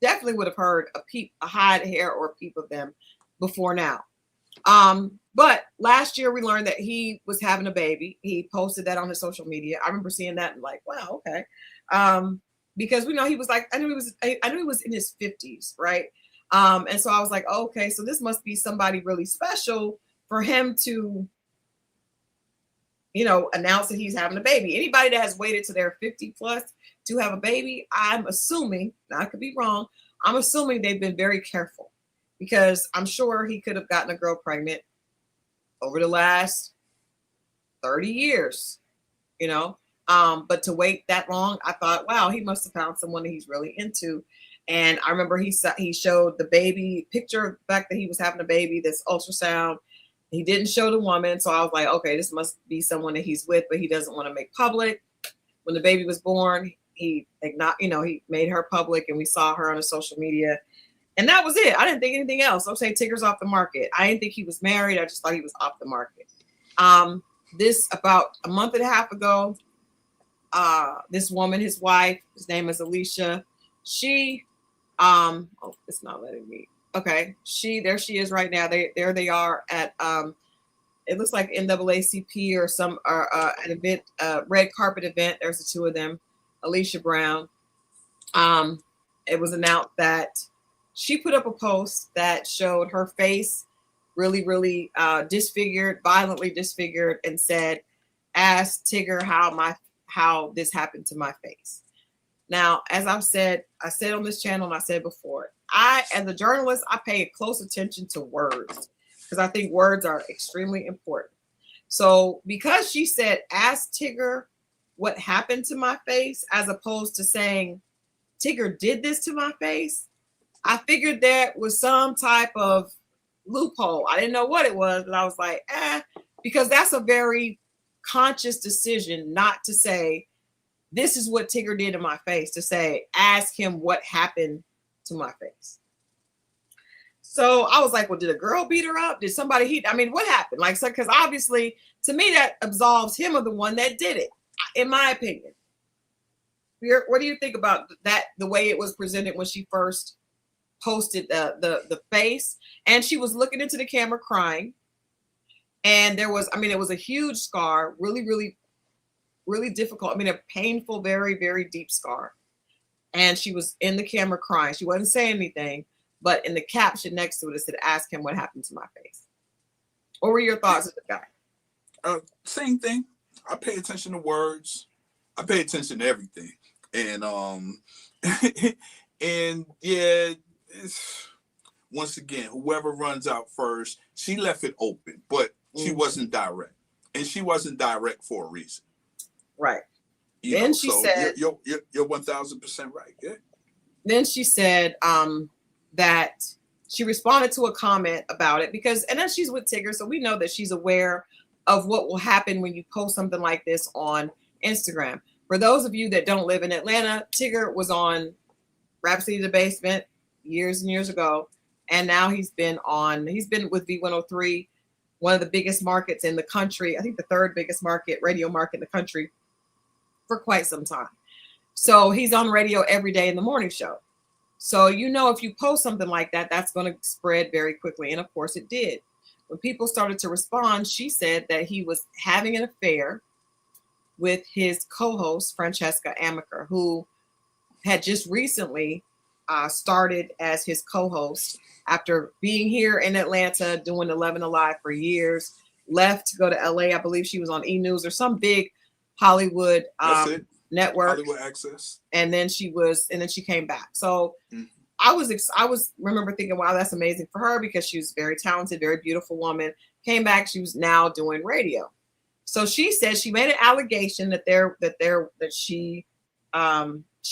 definitely would have heard a hide, hair, or a peep of them before now. But last year we learned that he was having a baby. He posted that on his social media. I remember seeing that and like, wow, okay. Because we know he was like, I knew he was in his 50s, right? And so I was like, oh, okay, so this must be somebody really special for him to, announce that he's having a baby. Anybody that has waited to their 50 plus to have a baby, I'm assuming, now I could be wrong, I'm assuming they've been very careful, because I'm sure he could have gotten a girl pregnant over the last 30 years, but to wait that long, I thought, wow, he must have found someone that he's really into. And I remember he showed the baby picture of the fact that he was having a baby, this ultrasound. He didn't show the woman. So I was like, okay, this must be someone that he's with, but he doesn't want to make public. When the baby was born, he made her public, and we saw her on the social media. And that was it. I didn't think anything else. I'll say Tigger's off the market. I didn't think he was married. I just thought he was off the market. This about a month and a half ago, this woman, his wife, his name is Alicia. She, it's not letting me. Okay, there she is right now. They are at it looks like NAACP or some an event, red carpet event. There's the two of them, Alicia Brown. It was announced that she put up a post that showed her face really, really disfigured, violently disfigured, and said, "Ask Tigger how this happened to my face." Now, as I said on this channel, and I said before, as a journalist, I pay close attention to words, because I think words are extremely important. So because she said, "Ask Tigger what happened to my face," as opposed to saying, "Tigger did this to my face," I figured that was some type of loophole. I didn't know what it was, but I was like, because that's a very conscious decision not to say, "This is what Tigger did to my face," to say, "Ask him what happened to my face." So I was like, well, did a girl beat her up? Did somebody what happened? Like, so, because obviously to me that absolves him of the one that did it, in my opinion. What do you think about that, the way it was presented when she first posted the face? And she was looking into the camera crying. And there was, it was a huge scar, really, really, really difficult. A painful, very, very deep scar. And she was in the camera crying. She wasn't saying anything, but in the caption next to it, it said, "Ask him what happened to my face." What were your thoughts of the guy? Same thing. I pay attention to words. I pay attention to everything. And and yeah, once again, whoever runs out first, she left it open, but she wasn't direct. And she wasn't direct for a reason. Right. Then she said, "You're 1000% right." Yeah. Then she said that she responded to a comment about it and then she's with Tigger, so we know that she's aware of what will happen when you post something like this on Instagram. For those of you that don't live in Atlanta, Tigger was on Rhapsody The Basement years and years ago, and now he's been with V103, one of the biggest markets in the country. I think the third biggest radio market in the country, for quite some time. So he's on radio every day in the morning show. So, if you post something like that, that's going to spread very quickly. And of course it did. When people started to respond, she said that he was having an affair with his co-host, Francesca Amaker, who had just recently started as his co-host after being here in Atlanta, doing 11 Alive for years, left to go to LA. I believe she was on E! News or some big Hollywood network, Hollywood Access, and then she came back. So I was remember thinking, wow, that's amazing for her because she was very talented, very beautiful woman. Came back, she was now doing radio. So she said she made an allegation that she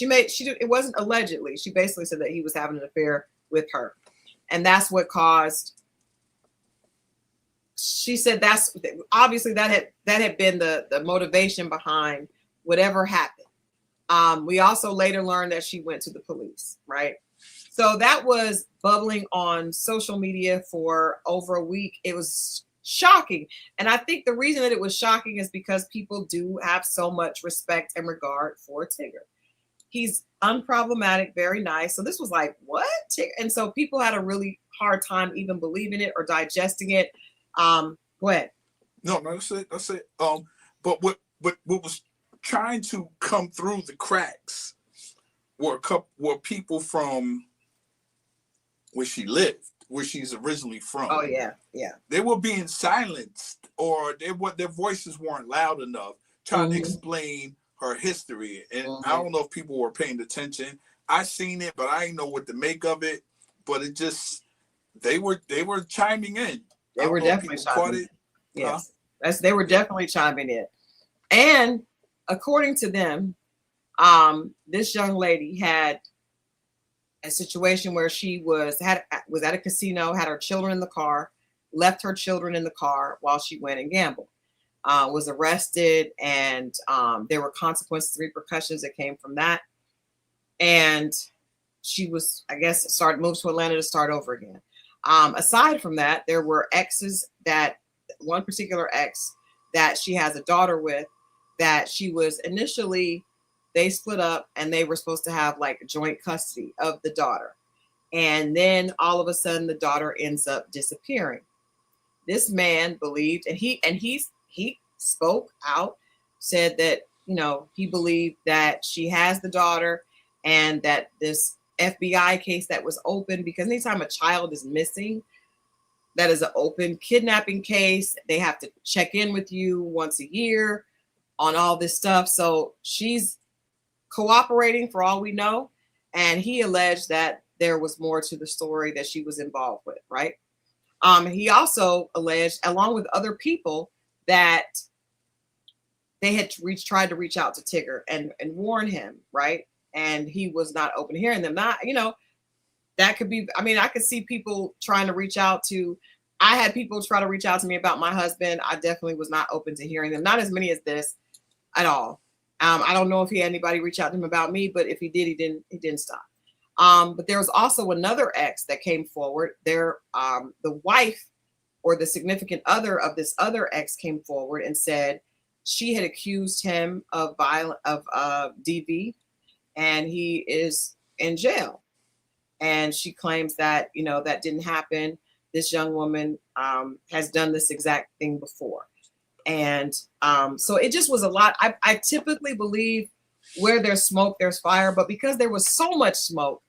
it wasn't allegedly. She basically said that he was having an affair with her, and that's what caused. She said that's obviously that had been the motivation behind whatever happened. We also later learned that she went to the police, right? So that was bubbling on social media for over a week. It was shocking. And I think the reason that it was shocking is because people do have so much respect and regard for Tigger. He's unproblematic, very nice. So this was like, what? And so people had a really hard time even believing it or digesting it. Go ahead. No, that's it. That's it. But what was trying to come through the cracks were people from where she lived, where she's originally from. Oh yeah, yeah. They were being silenced, or their voices weren't loud enough, trying to explain her history. And I don't know if people were paying attention. I seen it, but I didn't know what to make of it. But it just they were chiming in. They were definitely chiming in. Yes, they were definitely chiming in. And according to them, this young lady had a situation where she was at a casino, had her children in the car, left her children in the car while she went and gambled, was arrested, and there were consequences, repercussions that came from that. And she was, I guess, moved to Atlanta to start over again. Aside from that, there were exes, that one particular ex that she has a daughter with, that she was initially, they split up and they were supposed to have like joint custody of the daughter. And then all of a sudden the daughter ends up disappearing. This man believed, and he spoke out, said that, you know, he believed that she has the daughter, and that this FBI case that was open, because anytime a child is missing, that is an open kidnapping case. They have to check in with you once a year on all this stuff. So she's cooperating for all we know. And he alleged that there was more to the story that she was involved with, right? He also alleged, along with other people, that they had tried to reach out to Tigger and warn him, right? And he was not open to hearing them. Not, you know, that could be, I mean, I could see people trying to reach out to, I had people try to reach out to me about my husband. I definitely was not open to hearing them. Not as many as this at all. I don't know if he had anybody reach out to him about me, but if he did, he didn't stop. But there was also another ex that came forward. There, the wife or the significant other of this other ex came forward and said she had accused him of DV, and he is in jail. And she claims that, you know, that didn't happen. This young woman has done this exact thing before. And so it just was a lot. I typically believe where there's smoke, there's fire. But because there was so much smoke,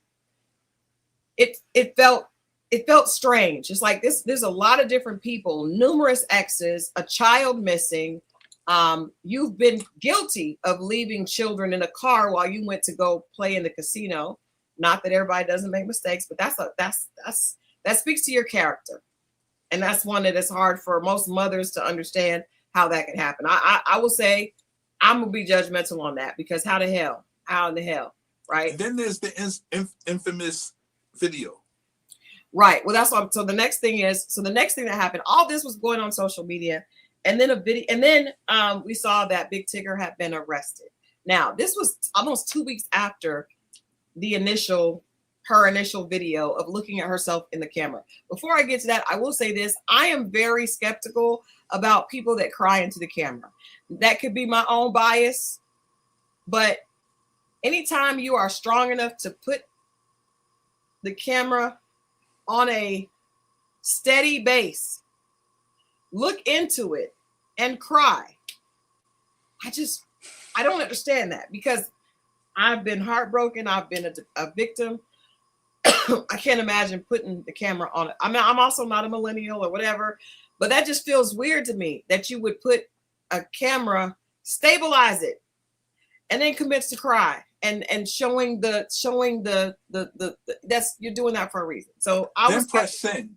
it felt strange. It's like there's a lot of different people, numerous exes, a child missing. You've been guilty of leaving children in a car while you went to go play in the casino. Not that everybody doesn't make mistakes, but that speaks to your character. And that's one that is hard for most mothers to understand how that could happen. I will say I'm gonna be judgmental on that, because how in the hell, right? And then there's the infamous video. Right. Well, that's what. So the next thing that happened, all this was going on social media, and then a video, and then we saw that Big Tigger had been arrested. Now, this was almost 2 weeks after her initial video of looking at herself in the camera. Before I get to that, I will say this: I am very skeptical about people that cry into the camera. That could be my own bias, but anytime you are strong enough to put the camera on a steady base, look into it and cry. I don't understand that, because I've been heartbroken. I've been a victim. I can't imagine putting the camera on it. I mean, I'm also not a millennial or whatever, but that just feels weird to me that you would put a camera, stabilize it, and then commence to cry and showing the that's, you're doing that for a reason. So I then was press send.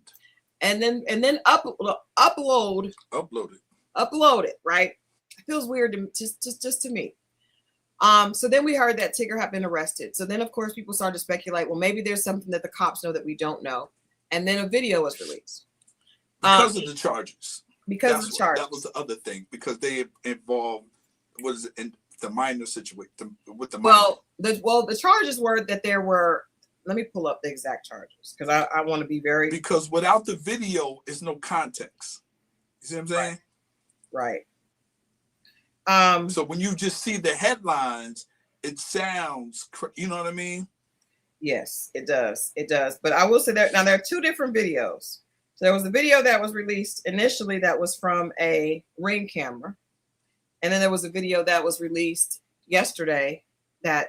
and then upload it, right? It feels weird to just to me. So then we heard that Tigger had been arrested. So then of course people started to speculate, well, maybe there's something that the cops know that we don't know. And then a video was released. Because of the charges. Because of the charges. That was the other thing, because they involved, what is it, in the minor situation with the minor. The charges were that there were, let me pull up the exact charges because I want to be very, because without the video is no context. You see what I'm saying? Right. So when you just see the headlines, it sounds, you know what I mean? Yes, it does. It does. But I will say that now there are two different videos. So there was a video that was released initially that was from a Ring camera. And then there was a video that was released yesterday that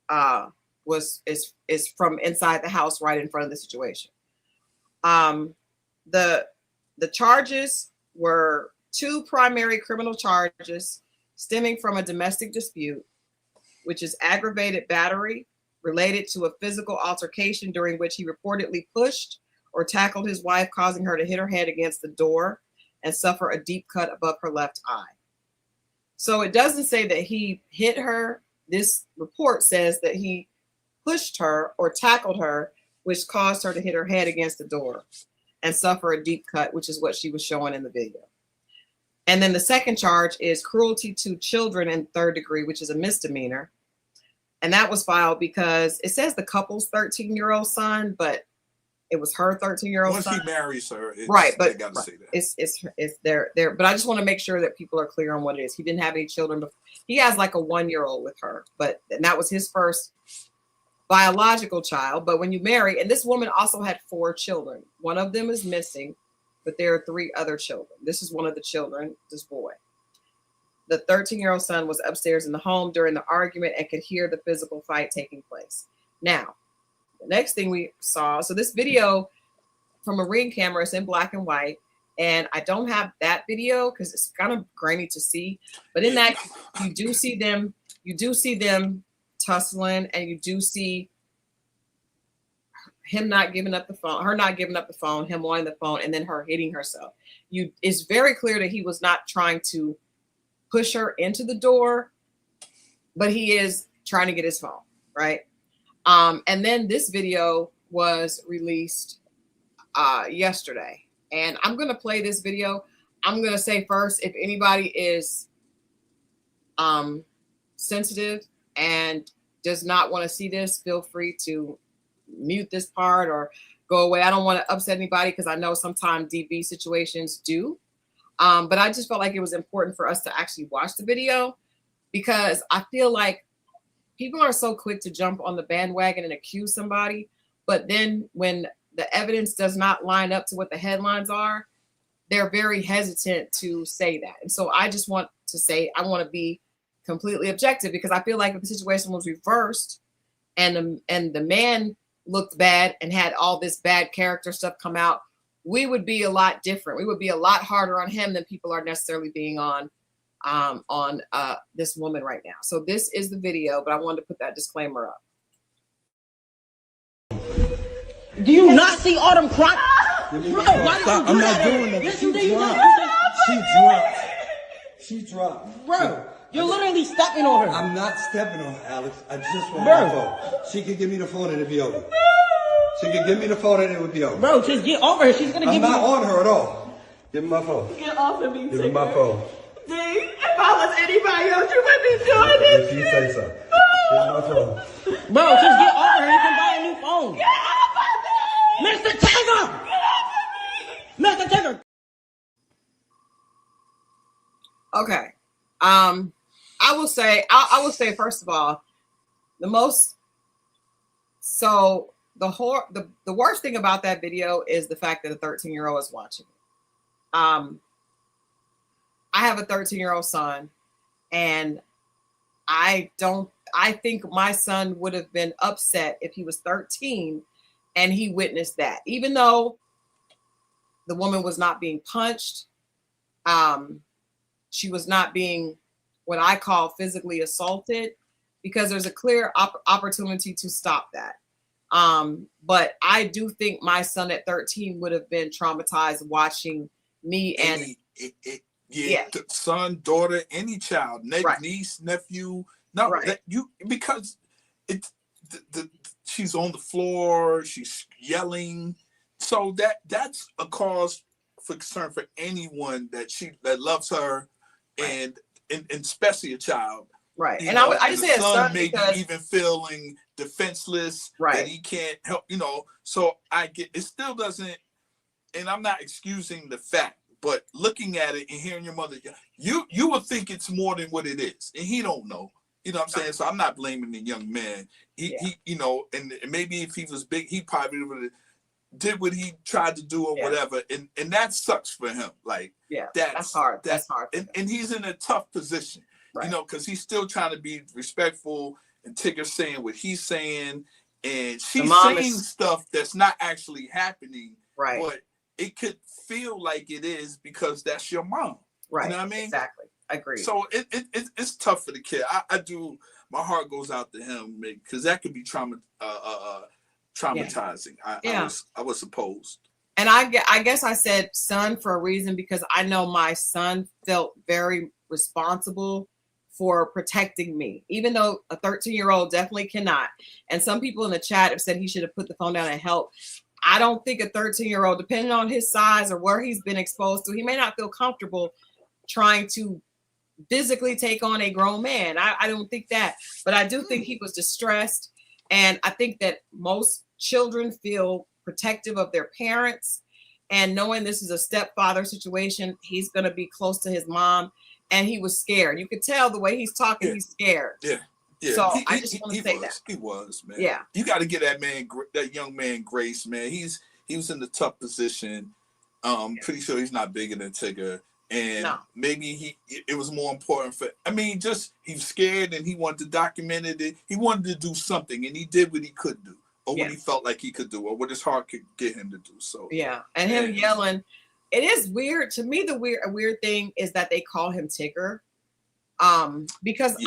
is from inside the house right in front of the situation. The charges were two primary criminal charges stemming from a domestic dispute, which is aggravated battery related to a physical altercation during which he reportedly pushed or tackled his wife, causing her to hit her head against the door and suffer a deep cut above her left eye. So it doesn't say that he hit her. This report says that he pushed her or tackled her, which caused her to hit her head against the door and suffer a deep cut, which is what she was showing in the video. And then the second charge is cruelty to children in third degree, which is a misdemeanor. And that was filed because it says the couple's 13-year-old son, but it was her 13-year-old son. Once he marries her, right? But they gotta say that. It's there. But I just want to make sure that people are clear on what it is. He didn't have any children before. He has like a 1-year-old with her, and that was his first biological child. But when you marry, and this woman also had 4 children. One of them is missing, but there are 3 other children. This is one of the children, this boy. The 13-year-old son was upstairs in the home during the argument and could hear the physical fight taking place. Now, the next thing we saw, so this video from a Ring camera is in black and white, and I don't have that video because it's kind of grainy to see. But in that, you do see them tussling, and you do see him not giving up the phone, her not giving up the phone, him wanting the phone, and then her hitting herself. It's very clear that he was not trying to push her into the door, but he is trying to get his phone, right? And then this video was released yesterday, and I'm going to play this video. I'm going to say first, if anybody is sensitive and does not want to see this, feel free to mute this part or go away. I don't want to upset anybody because I know sometimes DV situations do. But I just felt like it was important for us to actually watch the video because I feel like people are so quick to jump on the bandwagon and accuse somebody. But then when the evidence does not line up to what the headlines are, they're very hesitant to say that. And so I just want to say, I want to be completely objective because I feel like if the situation was reversed and the man looked bad and had all this bad character stuff come out, we would be a lot different. We would be a lot harder on him than people are necessarily being on this woman right now. So this is the video, but I wanted to put that disclaimer up. Do you not see all them crying? I'm not doing that. Yes, She you do. dropped. She dropped. Bro, you're literally stepping on her. I'm not stepping on her, Alex. I just want Bro. my phone. She could give me the phone and it'd be over. She could give me the phone and it would be over. Bro, just get over her. She's gonna I'm give you. not on her at all. Give me my phone. Get off of me, Give me my phone. D, if I was anybody else, you would be doing this. If you say so. Give me my phone. Bro, just get over her. You can buy a new phone. Get off of me! Mr. Tigger! Get off of me! Mr. Tigger! Okay. I will say first of all, the worst thing about that video is the fact that a 13-year-old is watching it. I have a 13-year-old son, and I think my son would have been upset if he was 13 and he witnessed that, even though the woman was not being punched. She was not being what I call physically assaulted, because there's a clear opportunity to stop that. But I do think my son at 13 would have been traumatized watching me and son, daughter, any child, niece, nephew. No, that because it's she's on the floor, she's yelling. So that's a cause for concern for anyone that loves her, and especially a child. Right. And I just say a son maybe because even feeling defenseless, that he can't help, So I get it still doesn't, and I'm not excusing the fact, but looking at it and hearing your mother, you would think it's more than what it is, and he don't know. You know what I'm saying? So I'm not blaming the young man. He and maybe if he was big, he probably would have did what he tried to do or whatever, and that sucks for him. Like that's hard. That's hard. And he's in a tough position, because he's still trying to be respectful. And Tigger's saying what he's saying, and she's saying stuff that's not actually happening. Right. But it could feel like it is because that's your mom. Right. You know what I mean? Exactly. I agree. So it's tough for the kid. I do. My heart goes out to him because that could be traumatizing. I was supposed. And I guess I said son for a reason because I know my son felt very responsible for protecting me, even though a 13-year-old definitely cannot. And some people in the chat have said he should have put the phone down and helped. I don't think a 13-year-old, depending on his size or where he's been exposed to, he may not feel comfortable trying to physically take on a grown man. I don't think that, but I do think he was distressed. And I think that most children feel protective of their parents, and knowing this is a stepfather situation, he's going to be close to his mom, and he was scared. You could tell the way he's talking, he's scared. Yeah. So I just want to say that he was, man. Yeah. You got to get that young man grace, man. He was in the tough position. Pretty sure he's not bigger than Tigger. And maybe it was more important just he was scared and he wanted to document it. He wanted to do something, and he did what he could do, or what he felt like he could do, or what his heart could get him to do. So and him yelling, it is weird to me. A weird thing is that they call him Tigger, because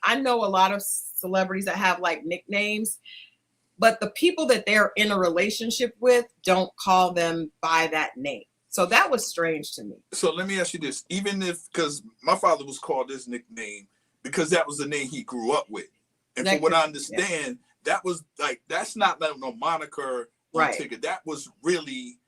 I know a lot of celebrities that have like nicknames, but the people that they're in a relationship with don't call them by that name. So that was strange to me. So let me ask you this. Even because my father was called his nickname because that was the name he grew up with. And from what I understand, that was that's not like no moniker on Tigger. That was really,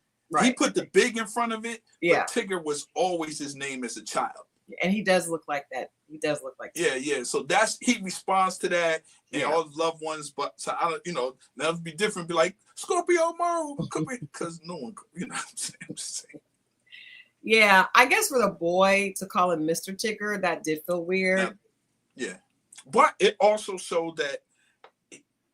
he put the big in front of it, but Tigger was always his name as a child. And he does look like that. Yeah. So he responds to that and all the loved ones, but so I don't, that would be different. Be like Scorpio Moe, because no one, I'm just saying. Yeah, I guess for the boy to call him Mr. Tigger, that did feel weird. Yeah, but it also showed that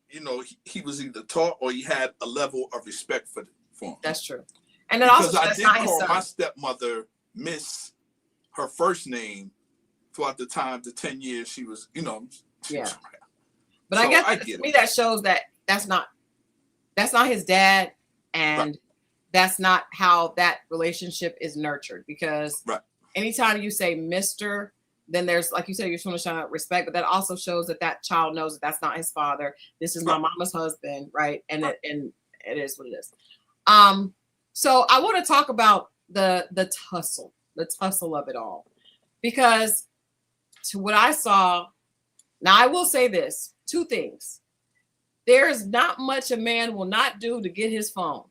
he was either taught or he had a level of respect for him. That's true, and then also I did call my stepmother Miss. Her first name throughout the 10 years she was, But so I guess to me that shows that that's not his dad, and that's not how that relationship is nurtured. Because anytime you say Mr., then there's, like you said, you're trying to show respect, but that also shows that child knows that that's not his father. This is my mama's husband, right? And it is what it is. So I want to talk about the tussle of it all, because to what I saw, now I will say this, two things. There is not much a man will not do to get his phone.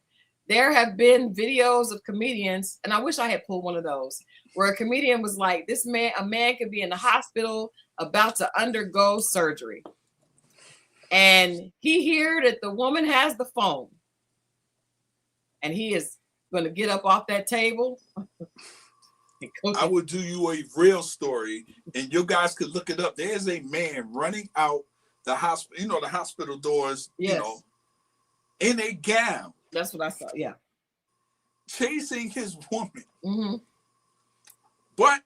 There have been videos of comedians, and I wish I had pulled one of those, where a comedian was like, a man could be in the hospital about to undergo surgery, and he heard that the woman has the phone, and he is going to get up off that table. I will do you a real story, and you guys could look it up. There's a man running out the hospital, the hospital doors, in a gown. That's what I saw. Yeah. Chasing his woman. Mm-hmm. But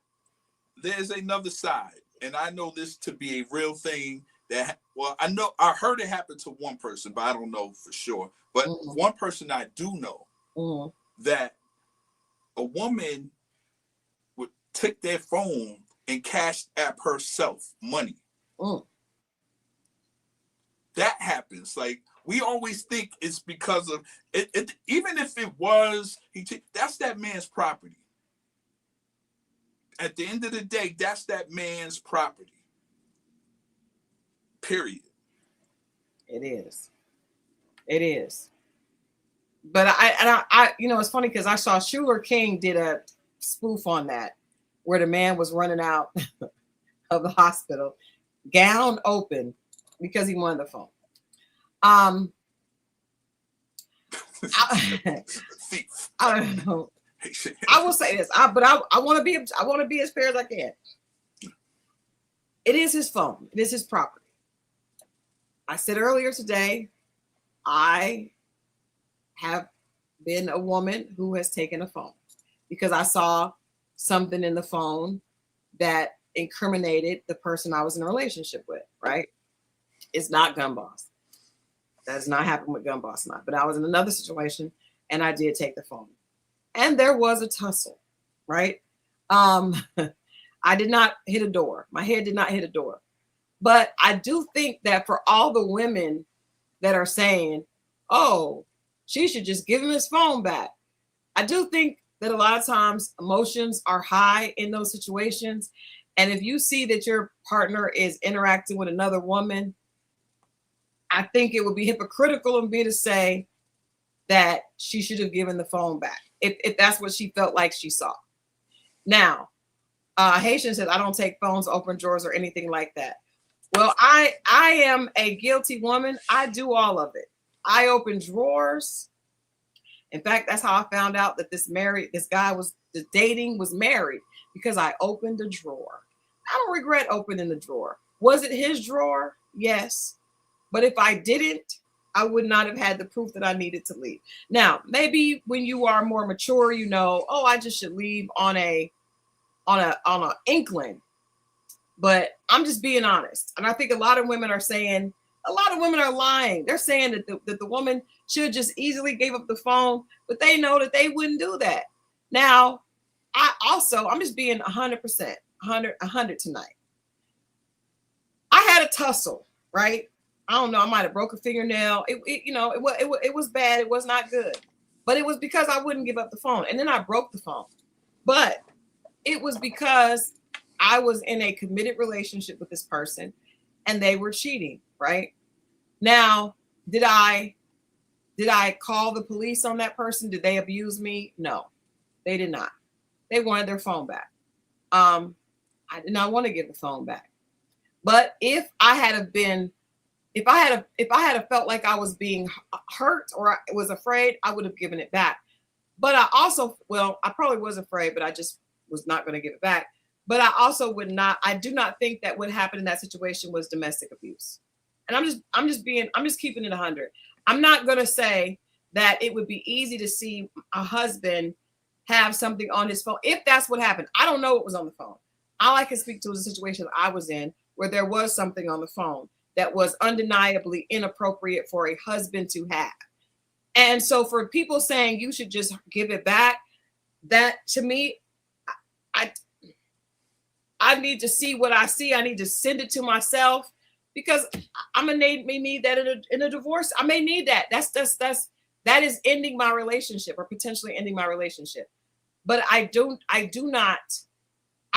there's another side, and I know this to be a real thing I heard it happen to one person, but I don't know for sure. But one person I do know that a woman take their phone and cash app herself money. that happens. Like, we always think it's because of it. Even if it was, that's that man's property. At the end of the day, that's that man's property. Period. It is. It is. But I you know, it's funny because I saw Schuler King did a spoof on that, where the man was running out of the hospital, gown open, because he wanted the phone. I don't know. I will say this, but I want to be as fair as I can. It is his phone. It is his property. I said earlier today, I have been a woman who has taken a phone because I saw something in the phone that incriminated the person I was in a relationship with, right? It's not Gun Boss. That has not happened with Gun Boss, but I was in another situation and I did take the phone. And there was a tussle, right? I did not hit a door. My head did not hit a door. But I do think that for all the women that are saying, oh, she should just give him his phone back, I do think that a lot of times emotions are high in those situations. And if you see that your partner is interacting with another woman, I think it would be hypocritical of me to say that she should have given the phone back if that's what she felt like she saw. Now, Haitian says, I don't take phones, open drawers, or anything like that. Well, I am a guilty woman. I do all of it. I open drawers. In fact, that's how I found out that this guy was dating was married, because I opened a drawer. I don't regret opening the drawer. Was it his drawer? Yes. But if I didn't, I would not have had the proof that I needed to leave. Now, maybe when you are more mature, you know, oh, I just should leave on a inkling. But I'm just being honest. And I think a lot of women are saying, a lot of women are lying. They're saying that the woman should just easily give up the phone, but they know that they wouldn't do that. Now, I'm just being 100%, 100 tonight. I had a tussle, right? I don't know. I might have broke a fingernail. It was bad. It was not good, but it was because I wouldn't give up the phone. And then I broke the phone, but it was because I was in a committed relationship with this person and they were cheating, right? Now, did I call the police on that person? Did they abuse me? No, they did not. They wanted their phone back. I did not want to give the phone back. But if I had felt like I was being hurt or I was afraid, I would have given it back. But I probably was afraid, but I just was not going to give it back. But I do not think that what happened in that situation was domestic abuse. And I'm just keeping it 100. I'm not going to say that it would be easy to see a husband have something on his phone. If that's what happened, I don't know what was on the phone. All I can speak to is a situation I was in where there was something on the phone that was undeniably inappropriate for a husband to have. And so for people saying you should just give it back, that to me, I need to see what I see. I need to send it to myself because I may need that in a divorce. I may need that. That is ending my relationship or potentially ending my relationship. But I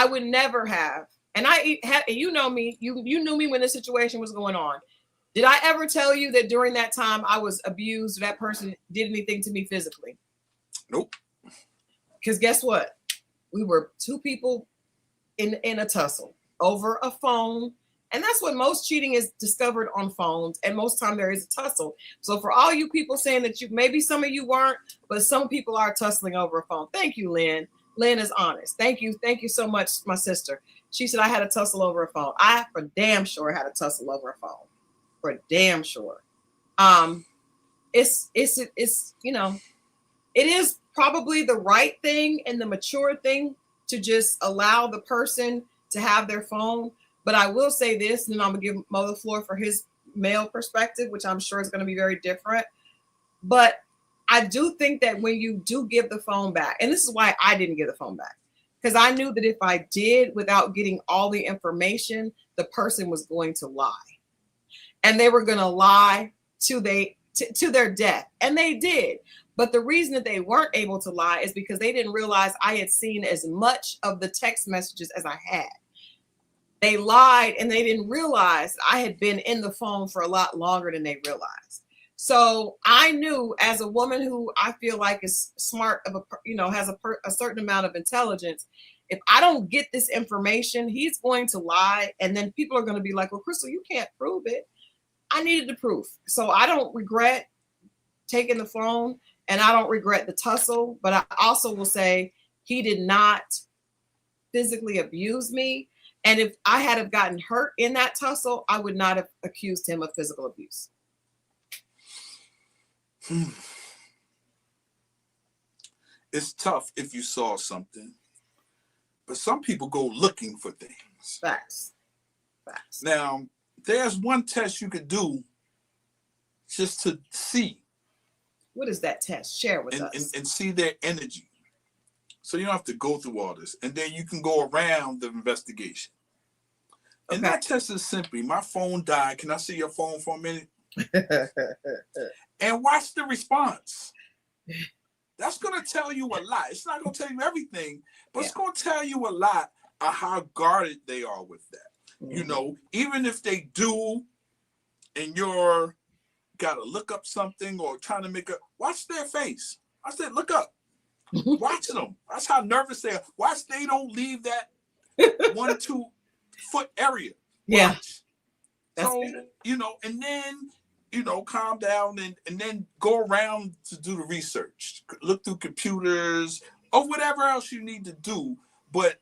would never have. And you know me, you knew me when this situation was going on. Did I ever tell you that during that time I was abused, or that person did anything to me physically? Nope. Because guess what? We were two people in a tussle over a phone. And that's what most cheating is discovered on phones. And most time there is a tussle. So for all you people saying that maybe some of you weren't, but some people are tussling over a phone. Thank you, Lynn. Lynn is honest. Thank you. Thank you so much, my sister. She said I had a tussle over a phone. I for damn sure had a tussle over a phone. For damn sure. It's it is probably the right thing and the mature thing to just allow the person to have their phone. But I will say this, and then I'm gonna give Mo the floor for his male perspective, which I'm sure is going to be very different. But I do think that when you do give the phone back, and this is why I didn't give the phone back, because I knew that if I did without getting all the information, the person was going to lie. and they were going to lie to their death. And they did. But the reason that they weren't able to lie is because they didn't realize I had seen as much of the text messages as I had. They lied and they didn't realize I had been in the phone for a lot longer than they realized. So I knew, as a woman who I feel like is smart, has a certain amount of intelligence, if I don't get this information, he's going to lie. And then people are going to be like, well, Christal, you can't prove it. I needed the proof. So I don't regret taking the phone, and I don't regret the tussle. But I also will say he did not physically abuse me. And if I had have gotten hurt in that tussle, I would not have accused him of physical abuse. It's tough if you saw something, but some people go looking for things. Facts. Now, there's one test you could do just to see. What is that test? Share with us. And see their energy. So you don't have to go through all this. And then you can go around the investigation. And that test is simply, my phone died. Can I see your phone for a minute? And watch the response. That's going to tell you a lot. It's not going to tell you everything, but it's going to tell you a lot of how guarded they are with that. Mm-hmm. You know, even if they do, and you're got to look up something or trying to watch their face. I said, look up. Watch them. That's how nervous they are. Watch they don't leave that 1-2 foot area. Yeah. So, and then, calm down and then go around to do the research. Look through computers or whatever else you need to do. But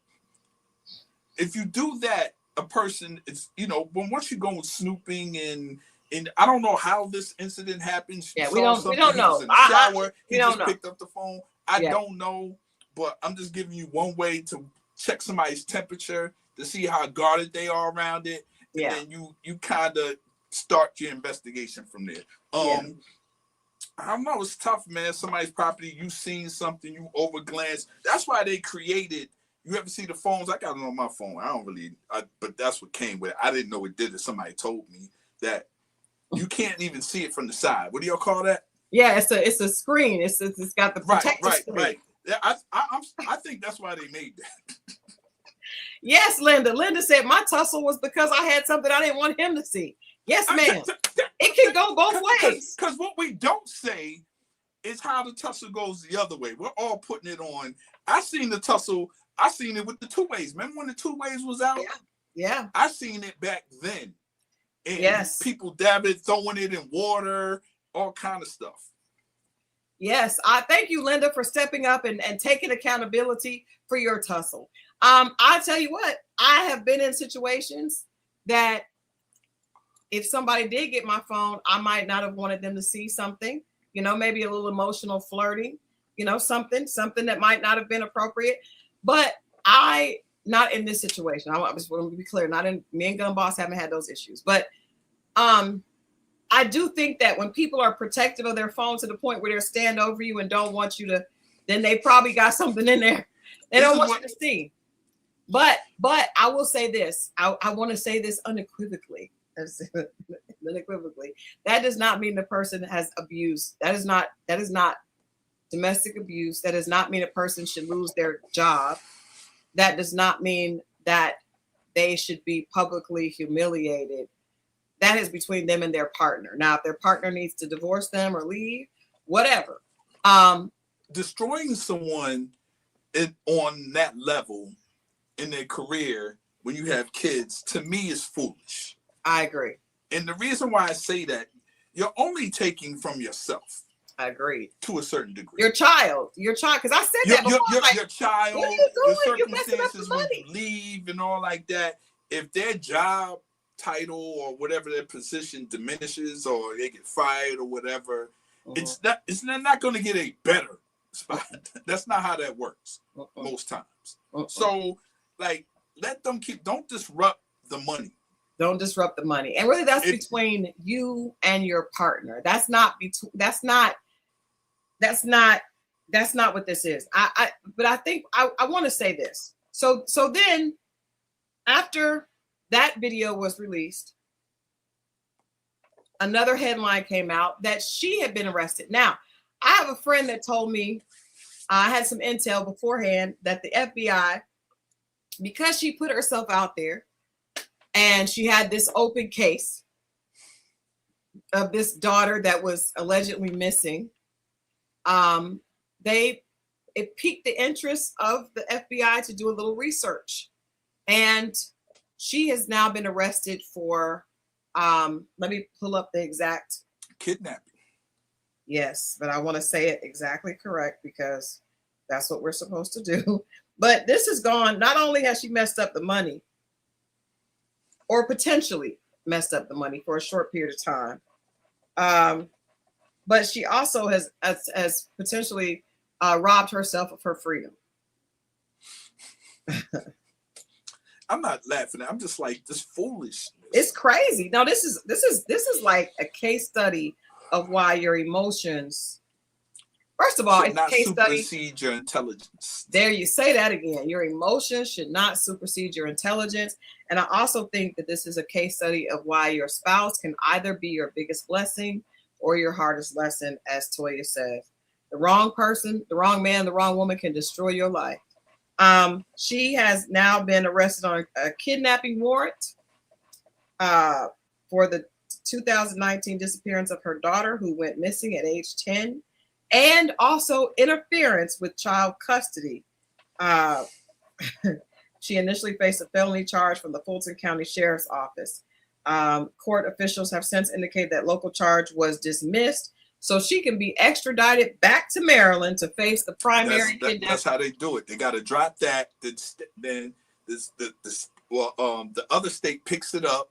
if you do that, a person, it's, once you go snooping and I don't know how this incident happens. Yeah, we don't know. He was in the shower. He just picked up the phone. I don't know, but I'm just giving you one way to check somebody's temperature to see how guarded they are around it. And then you kind of start your investigation from there. I don't know. It's tough, man. Somebody's property, you seen something, you overglance. That's why they created. You ever see the phones? I got it on my phone. But that's what came with it. I didn't know it did it. Somebody told me that you can't even see it from the side. What do y'all call that? Yeah, it's a screen. It's got the protective screen. Right. Yeah, I think that's why they made that. Yes, Linda. Linda said my tussle was because I had something I didn't want him to see. Yes, ma'am. It can go both ways. Because what we don't say is how the tussle goes the other way. We're all putting it on. I seen the tussle. I seen it with the 2 ways. Remember when the 2 ways was out? Yeah. I seen it back then. And people dab it, throwing it in water, all kind of stuff. Yes. I thank you, Linda, for stepping up and taking accountability for your tussle. I tell you what, I have been in situations that if somebody did get my phone, I might not have wanted them to see something, maybe a little emotional flirting, something that might not have been appropriate. But not in this situation. I just want to be clear, me and Gun Boss haven't had those issues. But I do think that when people are protective of their phone to the point where they're stand over you and don't want you to, then they probably got something in there they don't want you to see. But I will say this. I want to say this unequivocally. That does not mean the person has abused. That is not domestic abuse. That does not mean a person should lose their job. That does not mean that they should be publicly humiliated. That is between them and their partner. Now, if their partner needs to divorce them or leave, whatever. Destroying someone on that level in their career when you have kids, to me, is foolish. I agree. And the reason why I say that, you're only taking from yourself. I agree. To a certain degree. Your child, because I said that before. Your child, what are you doing? your circumstances when you leave and all like that. If their job title or whatever their position diminishes or they get fired or whatever, it's not going to get a better spot. That's not how that works most times. So, let them don't disrupt the money. Don't disrupt the money. And really that's between you and your partner. That's not what this is. But I think I want to say this. So then after that video was released, another headline came out that she had been arrested. Now, I have a friend that told me, I had some intel beforehand that the FBI, because she put herself out there and she had this open case of this daughter that was allegedly missing, it piqued the interest of the FBI to do a little research. And she has now been arrested for, let me pull up the exact kidnapping. Yes, but I want to say it exactly correct because that's what we're supposed to do. But this has gone, not only has she messed up the money or potentially messed up the money for a short period of time, but she also has potentially robbed herself of her freedom. I'm not laughing. I'm just like, this foolishness. It's crazy. No, this is like a case study of why your emotions, first of all, it's not a case study. Supersede your intelligence. There, you say that again. Your emotions should not supersede your intelligence. And I also think that this is a case study of why your spouse can either be your biggest blessing or your hardest lesson, as Toya says. The wrong person, the wrong man, the wrong woman can destroy your life. She has now been arrested on a kidnapping warrant for the 2019 disappearance of her daughter, who went missing at age 10, and also interference with child custody. She initially faced a felony charge from the Fulton County Sheriff's Office. Court officials have since indicated that local charge was dismissed, so she can be extradited back to Maryland to face the primary kidnapping. That's how they do it. They got to drop that. Then the other state picks it up.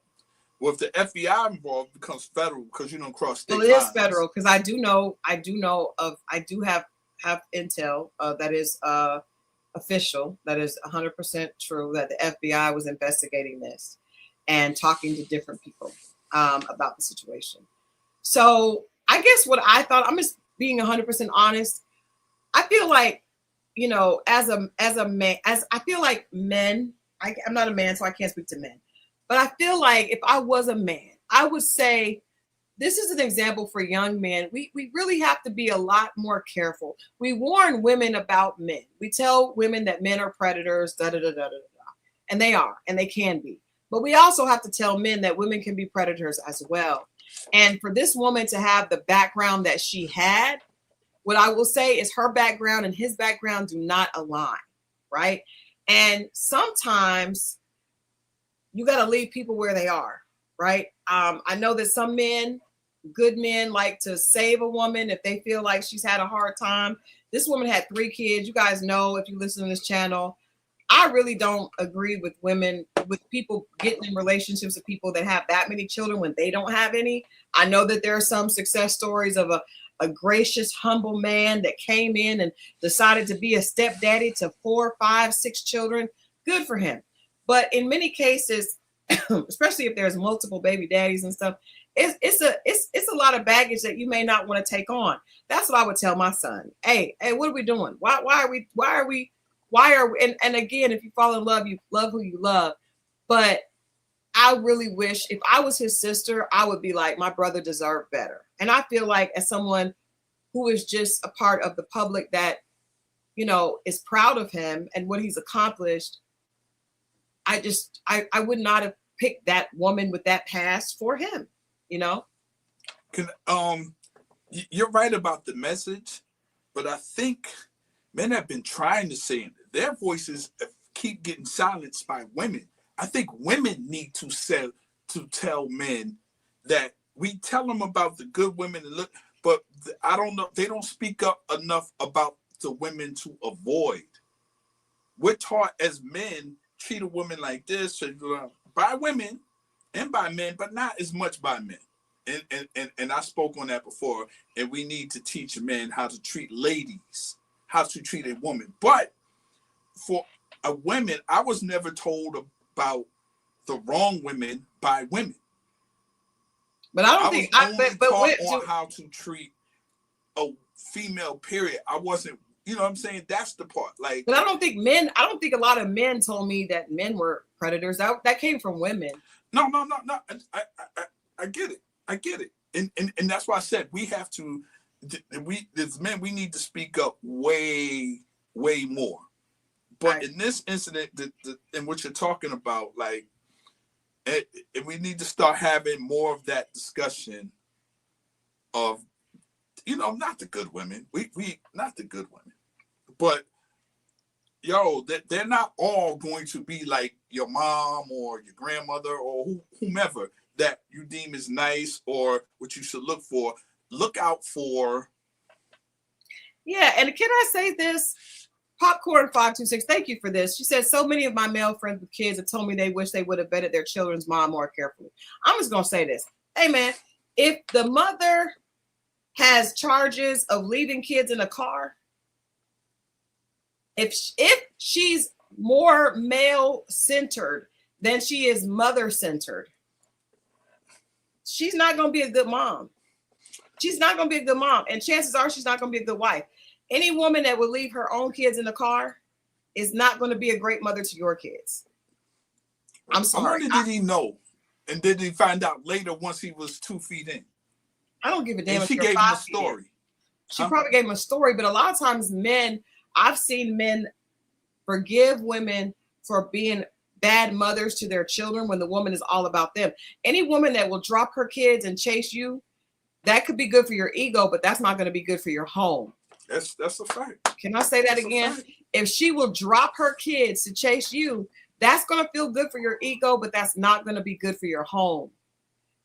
Well, if the FBI involved, it becomes federal because you don't cross state lines. Well, it is federal because I do have intel that is official, that is 100% true, that the FBI was investigating this and talking to different people about the situation. So I guess what I thought, I'm just being 100% honest. I feel like, you know, as a man, I feel like men, I'm not a man, so I can't speak to men. But I feel like if I was a man, I would say this is an example for young men. We really have to be a lot more careful. We warn women about men. We tell women that men are predators, and they are, and they can be. But we also have to tell men that women can be predators as well. And for this woman to have the background that she had, what I will say is her background and his background do not align, right? And sometimes you got to leave people where they are, right? I know that some men, good men, like to save a woman if they feel like she's had a hard time. This woman had 3 kids. You guys know, if you listen to this channel, I really don't agree with women, with people getting in relationships with people that have that many children when they don't have any. I know that there are some success stories of a gracious, humble man that came in and decided to be a stepdaddy to 4, 5, 6 children. Good for him. But in many cases, especially if there's multiple baby daddies and stuff, it's a lot of baggage that you may not want to take on. That's what I would tell my son. Hey, what are we doing? Why are we? And again, if you fall in love, you love who you love. But I really wish, if I was his sister, I would be like, my brother deserved better. And I feel like, as someone who is just a part of the public that, you know, is proud of him and what he's accomplished, I would not have picked that woman with that past for him, you know? You're right about the message, but I think men have been trying to say it. Their voices keep getting silenced by women. I think women need to tell men that we tell them about the good women and look, but I don't know. They don't speak up enough about the women to avoid. We're taught as men, treat a woman like this by women and by men, but not as much by men. And I spoke on that before. And we need to teach men how to treat ladies, how to treat a woman. But for a woman, I was never told about the wrong women by women. But I don't think on how to treat a female. Period. I wasn't. You know what I'm saying? That's the part. Like, but I don't think a lot of men told me that men were predators. That came from women. No. I get it. and that's why I said we have to. We as men, we need to speak up way more. But in this incident, in what you're talking about, like, and we need to start having more of that discussion of, not the good women. We not the good women, but they're not all going to be like your mom or your grandmother or whomever that you deem is nice or what you should look for. Look out for. Yeah, and can I say this? Popcorn 526, thank you for this. She said, so many of my male friends with kids have told me they wish they would have vetted their children's mom more carefully. I'm just going to say this. Hey, man, if the mother has charges of leaving kids in a car, if she's more male-centered than she is mother-centered, she's not going to be a good mom. She's not going to be a good mom. And chances are she's not going to be a good wife. Any woman that would leave her own kids in the car is not going to be a great mother to your kids. I'm sorry. How did he know? And did he find out later once he was 2 feet in? I don't give a damn. And she gave him a story. She probably gave him a story, but a lot of times I've seen men forgive women for being bad mothers to their children when the woman is all about them. Any woman that will drop her kids and chase you, that could be good for your ego, but that's not going to be good for your home. That's a fact. Can I say that again? If she will drop her kids to chase you, that's going to feel good for your ego, but that's not going to be good for your home.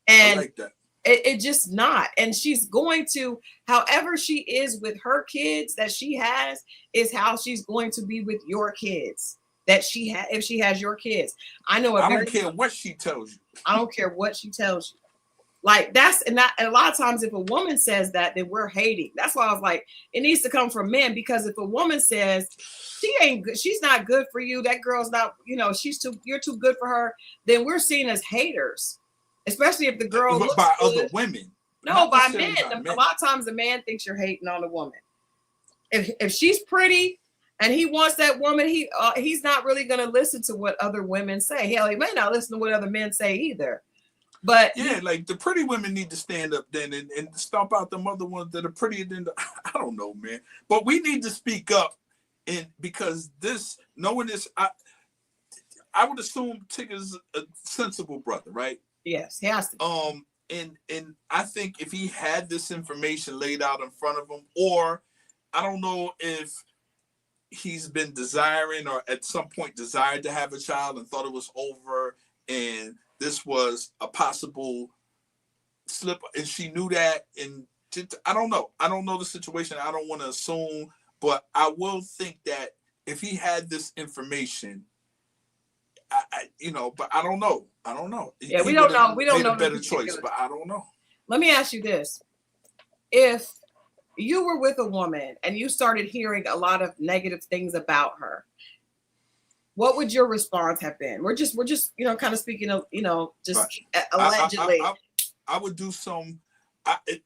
And I like that. It just not. And she's going to, however she is with her kids that she has, is how she's going to be with your kids that she has, if she has your kids. I know. I don't care what she tells you. I don't care what she tells you. Like and a lot of times if a woman says that, then we're hating. That's why I was like, it needs to come from men, because if a woman says she's not good for you, that girl's not, you're too good for her, then we're seen as haters, especially if the girl looks by good. Other women. No, by men. A lot of times the man thinks you're hating on a woman. If she's pretty and he wants that woman, he's not really going to listen to what other women say. Hell, he may not listen to what other men say either. But yeah, like the pretty women need to stand up then and stomp out them other ones that are prettier than I don't know, man. But we need to speak up, and because knowing this, I would assume Tigger's a sensible brother, right? Yes, he has to. And I think if he had this information laid out in front of him, or I don't know if he's been desiring or at some point desired to have a child and thought it was over, and this was a possible slip, and she knew that. And I don't know. I don't know the situation. I don't want to assume, but I will think that if he had this information, but I don't know. I don't know. Yeah, we don't know. We don't know a better choice, but I don't know. Let me ask you this: if you were with a woman and you started hearing a lot of negative things about her, what would your response have been? We're just, kind of speaking of, just right. Allegedly. I would do some,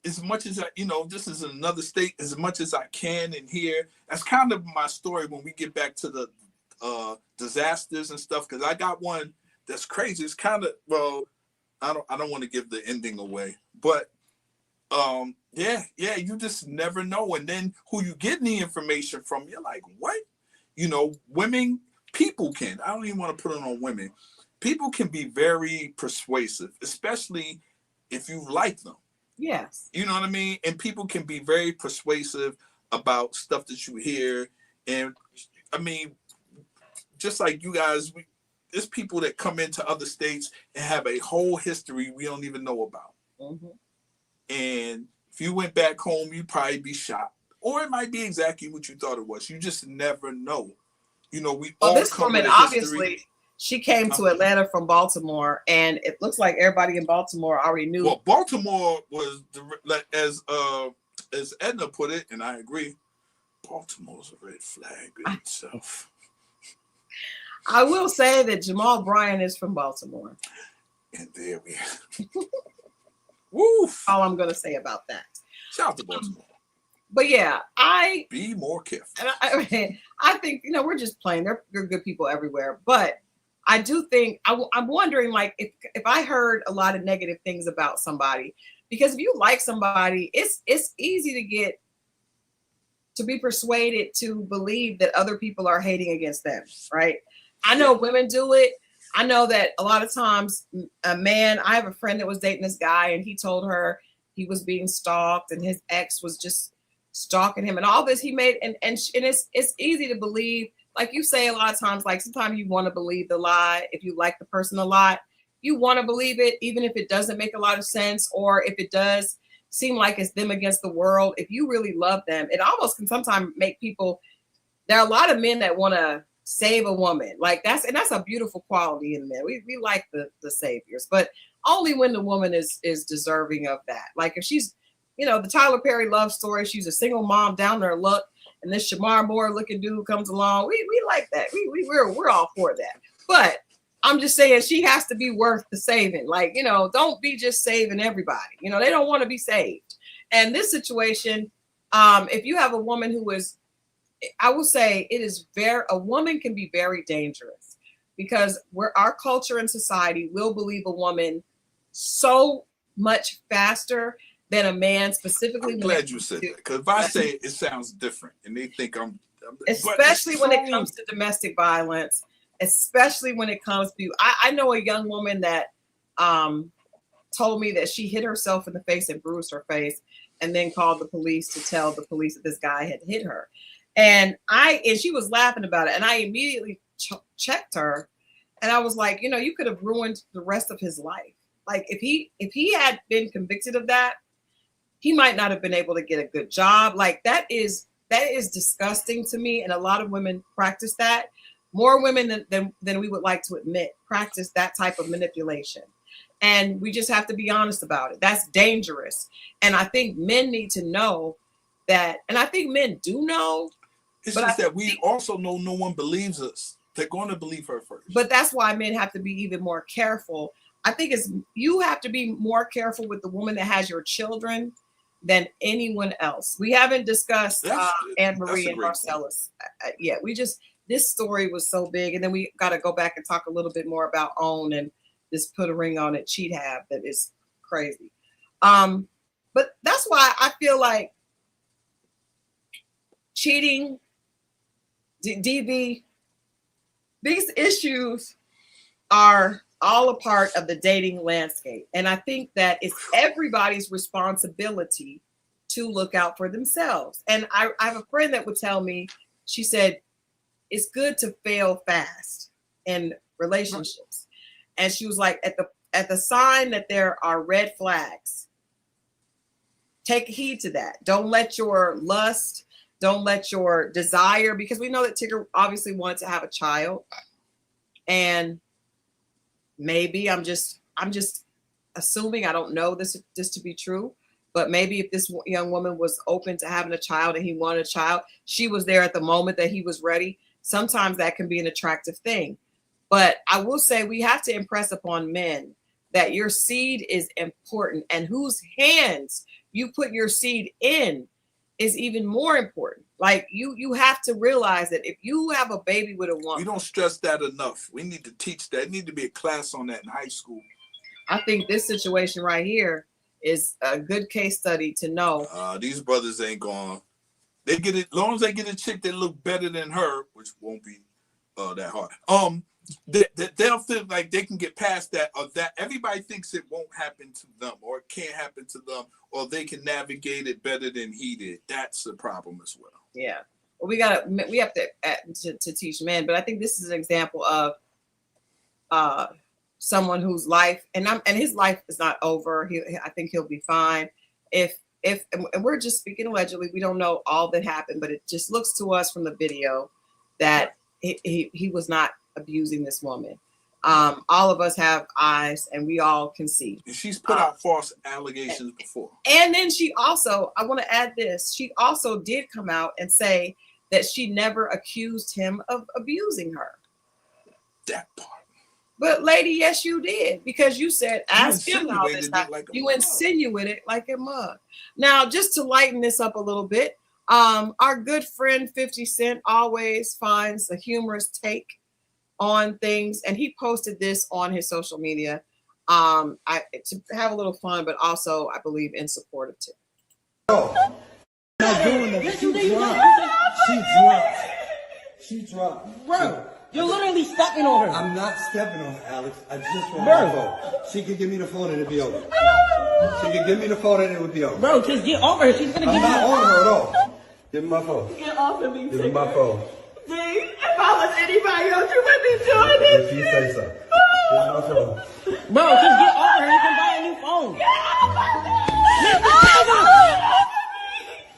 as much as this is another state, as much as I can in here. That's kind of my story when we get back to the disasters and stuff. Because I got one that's crazy. It's kind of, I don't want to give the ending away, but you just never know. And then who you get the information from, you're like, what? Women. People can, I don't even want to put it on women. People can be very persuasive, especially if you like them. Yes. You know what I mean? And people can be very persuasive about stuff that you hear. And I mean, just like you guys, there's people that come into other states and have a whole history we don't even know about. Mm-hmm. And if you went back home, you'd probably be shocked. Or it might be exactly what you thought it was. You just never know. This woman, obviously, she came to Atlanta from Baltimore, and it looks like everybody in Baltimore already knew. Well, Baltimore was, as Edna put it, and I agree, Baltimore's a red flag in itself. I will say that Jamal Bryant is from Baltimore. And there we are. Woof. All I'm going to say about that. Shout out to Baltimore. But yeah, be more careful. And I think, we're just playing. They're good people everywhere. But I do think, I'm wondering, like, if I heard a lot of negative things about somebody, Because if you like somebody, it's easy to be persuaded to believe that other people are hating against them, right? I know women do it. I know that a lot of times a man, I have a friend that was dating this guy and he told her he was being stalked and his ex was just stalking him and all this he made. And it's easy to believe, like you say a lot of times, like sometimes you want to believe the lie. If you like the person a lot, you want to believe it, even if it doesn't make a lot of sense, or if it does seem like it's them against the world. If you really love them, it almost can sometimes make people, there are a lot of men that want to save a woman. Like that's a beautiful quality in men. We like the saviors, but only when the woman is deserving of that. Like if she's, the Tyler Perry love story, she's a single mom down there luck, and this Shamar Moore looking dude comes along. We like that. We're all for that. But I'm just saying she has to be worth the saving. Like, don't be just saving everybody. They don't want to be saved. And this situation, if you have a woman who is, I will say a woman can be very dangerous because our culture and society will believe a woman so much faster than a man, specifically. I'm glad you said that, because if I say it sounds different and they think I'm especially when it comes to domestic violence, especially when it comes to, I know a young woman that told me that she hit herself in the face and bruised her face and then called the police to tell the police that this guy had hit her. And she was laughing about it. And I immediately checked her and I was like, you could have ruined the rest of his life. Like if he had been convicted of that, he might not have been able to get a good job. Like that is disgusting to me. And a lot of women practice that. More women than we would like to admit practice that type of manipulation. And we just have to be honest about it. That's dangerous. And I think men need to know that. And I think men do know. It's just that we also know no one believes us. They're going to believe her first. But that's why men have to be even more careful. I think you have to be more careful with the woman that has your children than anyone else. We haven't discussed Anne Marie and Marcellus yet. This story was so big, and then we got to go back and talk a little bit more about OWN and this put a ring on it cheat have that is crazy. But that's why I feel like cheating, DV, these issues are all a part of the dating landscape. And I think that it's everybody's responsibility to look out for themselves. And I have a friend that would tell me, she said, it's good to fail fast in relationships. And she was like, at the sign that there are red flags, take heed to that. Don't let your lust, don't let your desire, because we know that Tigger obviously wanted to have a child. And maybe I'm just assuming, I don't know this to be true, but maybe if this young woman was open to having a child and he wanted a child, she was there at the moment that he was ready. Sometimes that can be an attractive thing. But I will say we have to impress upon men that your seed is important, and whose hands you put your seed in is even more important. Like you have to realize that if you have a baby with a woman, we don't stress that enough. We need to teach that. There need to be a class on that in high school. I think this situation right here is a good case study to know. These brothers ain't gone. They get it, as long as they get a chick that look better than her, which won't be that hard. They'll feel like they can get past that, or that everybody thinks it won't happen to them, or it can't happen to them, or they can navigate it better than he did. That's the problem as well. Yeah, well, we have to teach men, but I think this is an example of someone whose life and his life is not over. I think he'll be fine. And we're just speaking allegedly, we don't know all that happened, but it just looks to us from the video that he was not abusing this woman. All of us have eyes and we all can see. And she's put out false allegations before. And then she also, I want to add this, she also did come out and say that she never accused him of abusing her. That part. But lady, yes, you did, because you said, ask him all this time. You insinuated like a mug. Now, just to lighten this up a little bit, our good friend 50 Cent always finds a humorous take on things, and he posted this on his social media. to have a little fun, but also I believe in support of Tigger. Not doing that. She drunk. She drunk. Bro, you're literally stepping on her. I'm not stepping on her, Alex. I just want my phone. She can give me the phone and it'll be over. She can give me the phone and it will be over. Bro, just get over her. She's gonna give I'm you not on her at all. Give me my phone. Get off of me, Give me my phone. See, if I was anybody else, you would be doing this. If you say so. Give me my phone. Bro, just get over her. You can buy a new phone.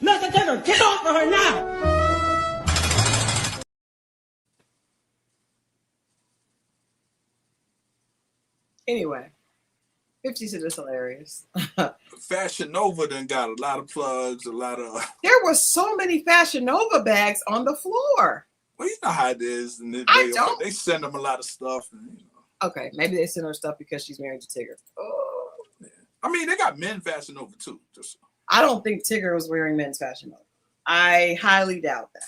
Mr. Tigger, get off of her now. Anyway, 50 Cent is hilarious. Fashion Nova done got a lot of plugs, a lot of. There were so many Fashion Nova bags on the floor. Well, you know how it is, and they send them a lot of stuff. And, you know. Okay, maybe they send her stuff because she's married to Tigger. Oh. Yeah. I mean, they got men Fashion Nova too. I don't think Tigger was wearing men's Fashion Nova. I highly doubt that.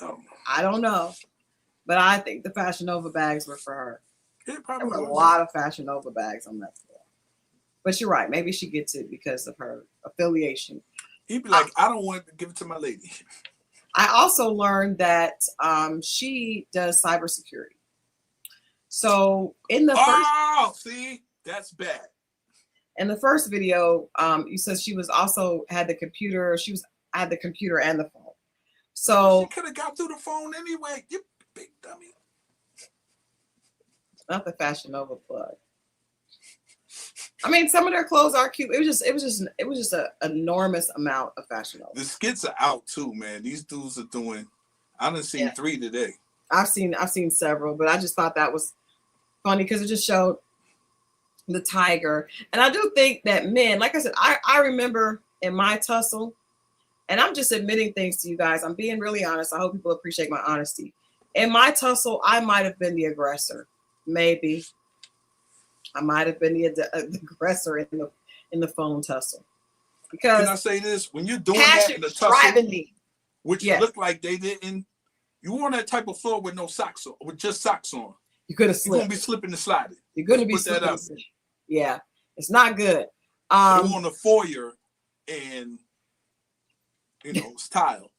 Oh. I don't know, but I think the Fashion Nova bags were for her. Yeah, probably there were a lot of Fashion Nova bags on that floor. But you're right. Maybe she gets it because of her affiliation. He'd be like, I don't want to give it to my lady. I also learned that she does cybersecurity. So in the see, that's bad. In the first video, you said she was also had the computer. She had the computer and the phone. So she could have got through the phone anyway. You big dummy. Not the Fashion Nova plug. I mean, some of their clothes are cute. It was just an enormous amount of Fashion Nova. The skits are out too, man. These dudes are doing. I done seen 3 today. I've seen several, but I just thought that was funny because it just showed the tiger. And I do think that men, like I said, I remember in my tussle, and I'm just admitting things to you guys. I'm being really honest. I hope people appreciate my honesty. In my tussle, I might have been the aggressor. Maybe I might have been the aggressor in the phone tussle. Because can I say this? When you're doing that in the tussle, which looked like they didn't, you on that type of floor with no socks on, with just socks on. You could have slipped. You're gonna be slipping and sliding. You're gonna be slipping. That out. Yeah, it's not good. You on the foyer and it's tile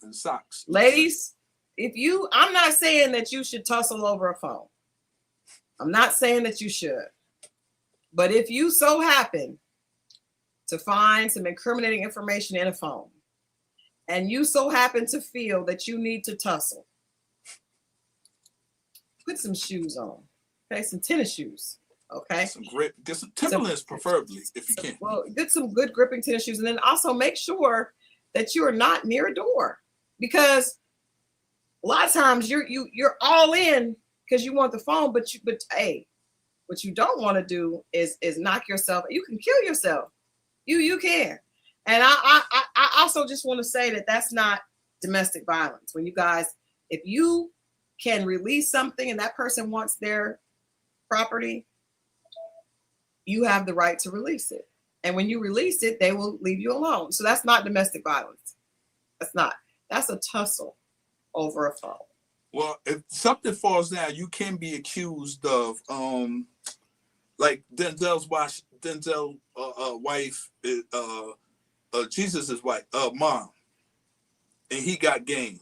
and socks. Ladies, I'm not saying that you should tussle over a phone. I'm not saying that you should. But if you so happen to find some incriminating information in a phone, and you so happen to feel that you need to tussle, put some shoes on. Okay, some tennis shoes. Okay. Some grip. Get some Timberlands, preferably, if you can. Well, get some good gripping tennis shoes, and then also make sure that you are not near a door, because a lot of times you're all in because you want the phone, but hey, what you don't want to do is knock yourself. You can kill yourself. You can. And I also just want to say that that's not domestic violence. When you guys, if you can release something and that person wants their property, you have the right to release it. And when you release it, they will leave you alone. So that's not domestic violence. That's not. That's a tussle over a phone. Well, if something falls down, you can be accused of, like Denzel's wife, Jesus' wife, mom, and he got game.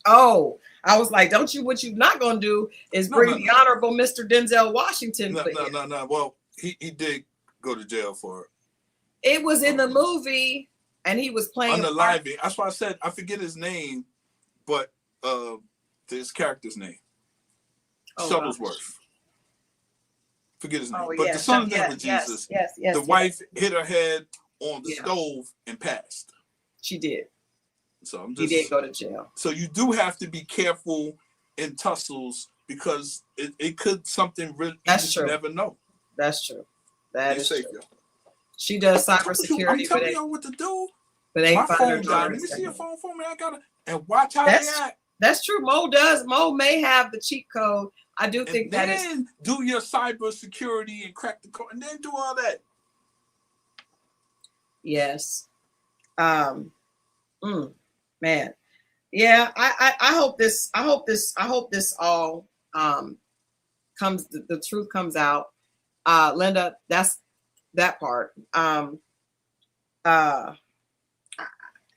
Oh, I was like, what you not gonna do is bring the Honorable Mr. Denzel Washington. No. Well, he did go to jail for it. It was in the movie, and he was playing unaliving. That's why I said I forget his name, but his character's name, Shuttlesworth. Forget his name, but the son of them with Jesus. Yes. The wife hit her head on the stove and passed. She did. So he did go to jail. So you do have to be careful in tussles because it could something really. That's true. You never know. That's true. That is safe, true. She does cybersecurity. I'm telling y'all what to do. But they my phone died. Let me see your phone for me. I gotta and watch how they act. That's true. Mo may have the cheat code. I do think that is. Then do your cybersecurity and crack the code, and then do all that. Yes. Man. Yeah. I hope this all the truth comes out, Linda, that's that part.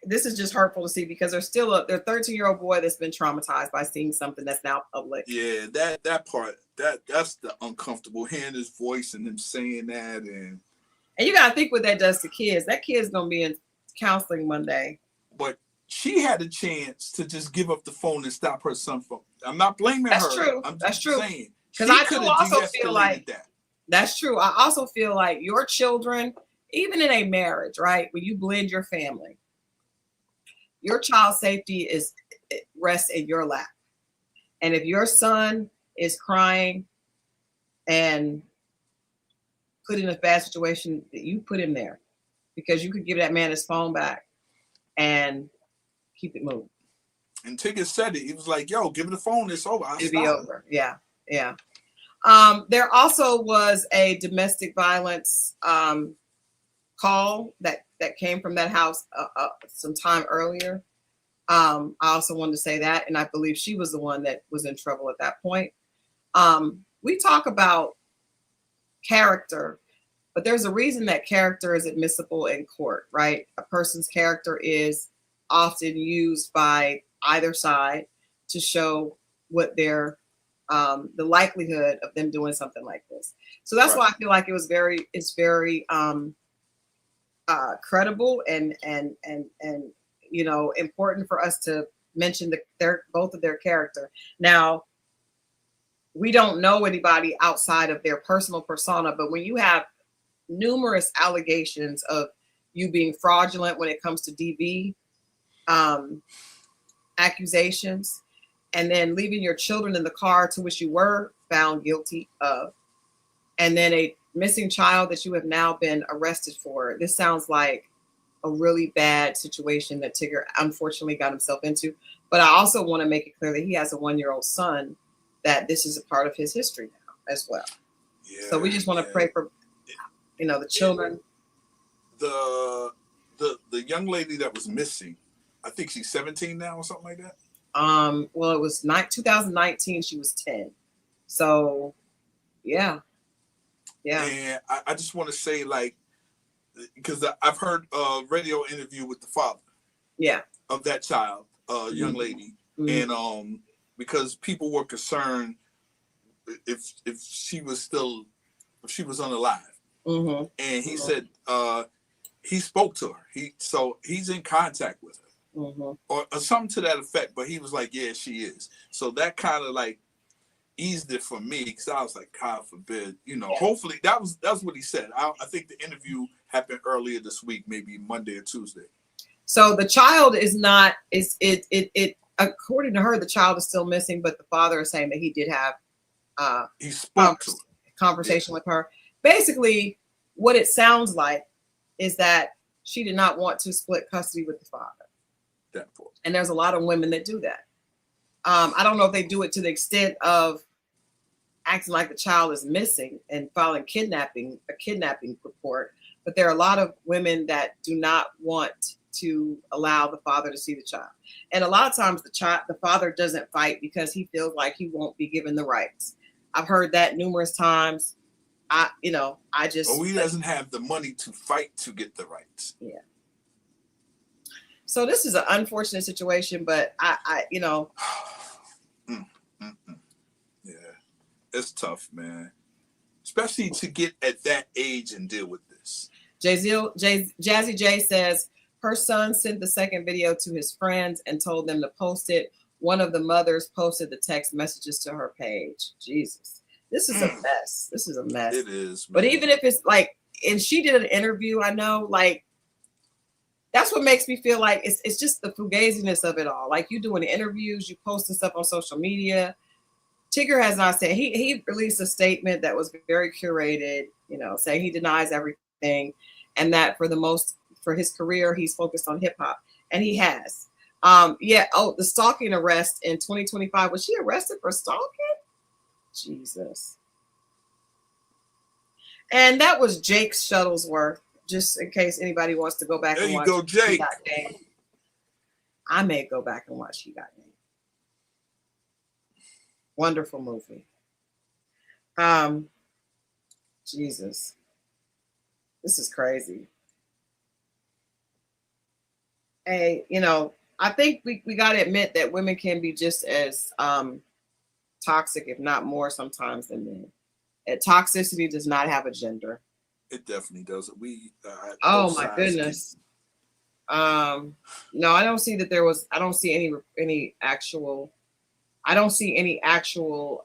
This is just hurtful to see because there's still a 13-year-old boy that's been traumatized by seeing something that's now public. Yeah, that part, that's the uncomfortable, hearing his voice and him saying that, and you gotta think what that does to kids. That kid's gonna be in counseling one day. But she had a chance to just give up the phone and stop her son from. I'm not blaming her. That's true. I'm that's just true. saying Because I do also feel like that. That's true. I also feel like your children, even in a marriage, right, when you blend your family, your child's safety rests in your lap. And if your son is crying and put in a bad situation, that you put him there, because you could give that man his phone back and keep it moving. And Tigger said it. He was like, "Yo, give me the phone. It's over. It'll be over." Yeah. There also was a domestic violence call that came from that house some time earlier. I also wanted to say that, and I believe she was the one that was in trouble at that point. We talk about character, but there's a reason that character is admissible in court, right? A person's character is often used by either side to show what their the likelihood of them doing something like this. So that's why I feel like it's very credible and important for us to mention both of their character. Now, we don't know anybody outside of their personal persona, but when you have numerous allegations of you being fraudulent when it comes to DV accusations, and then leaving your children in the car to which you were found guilty of, and then a missing child that you have now been arrested for, this sounds like a really bad situation that Tigger unfortunately got himself into. But I also want to make it clear that he has a 1-year-old son, that this is a part of his history now as well. Yeah, so we just want to pray for, the children. The young lady that was missing, I think she's 17 now or something like that. Well, it was 2019. She was 10. So, yeah. And I just want to say, like, because I've heard a radio interview with the father. Yeah. Of that child, young lady, and because people were concerned if she was unalive, and he said he spoke to her. He's in contact with her. Or something to that effect, but he was like, yeah, she is. So that kind of like eased it for me, because I was like, God forbid, hopefully that's what he said. I think the interview happened earlier this week, maybe Monday or Tuesday. So the child is not, according to her, the child is still missing, but the father is saying that he did have he spoke to conversation with her. Basically, what it sounds like is that she did not want to split custody with the father. And there's a lot of women that do that. I don't know if they do it to the extent of acting like the child is missing and filing a kidnapping report, but there are a lot of women that do not want to allow the father to see the child. And a lot of times the father doesn't fight because he feels like he won't be given the rights. I've heard that numerous times. He doesn't have the money to fight to get the rights. Yeah. So this is an unfortunate situation, but yeah, it's tough, man. Especially to get at that age and deal with this. Jazzy J says her son sent the second video to his friends and told them to post it. One of the mothers posted the text messages to her page. Jesus, this is a mess. This is a mess. It is. Man. But even if it's like, and she did an interview, I know, like, that's what makes me feel like it's just the fugaziness of it all. Like, you doing interviews, you posting stuff on social media. Tigger has not said, he released a statement that was very curated, saying he denies everything, and that for his career, he's focused on hip hop, and he has. The stalking arrest in 2025. Was she arrested for stalking? Jesus. And that was Jake Shuttlesworth. Just in case anybody wants to go back and watch. There you go, Jake. I may go back and watch He Got Game. Wonderful movie. Jesus. This is crazy. Hey, I think we got to admit that women can be just as toxic, if not more sometimes, than men. And toxicity does not have a gender. It definitely doesn't. Oh my goodness. No, I don't see that there was. I don't see any actual. I don't see any actual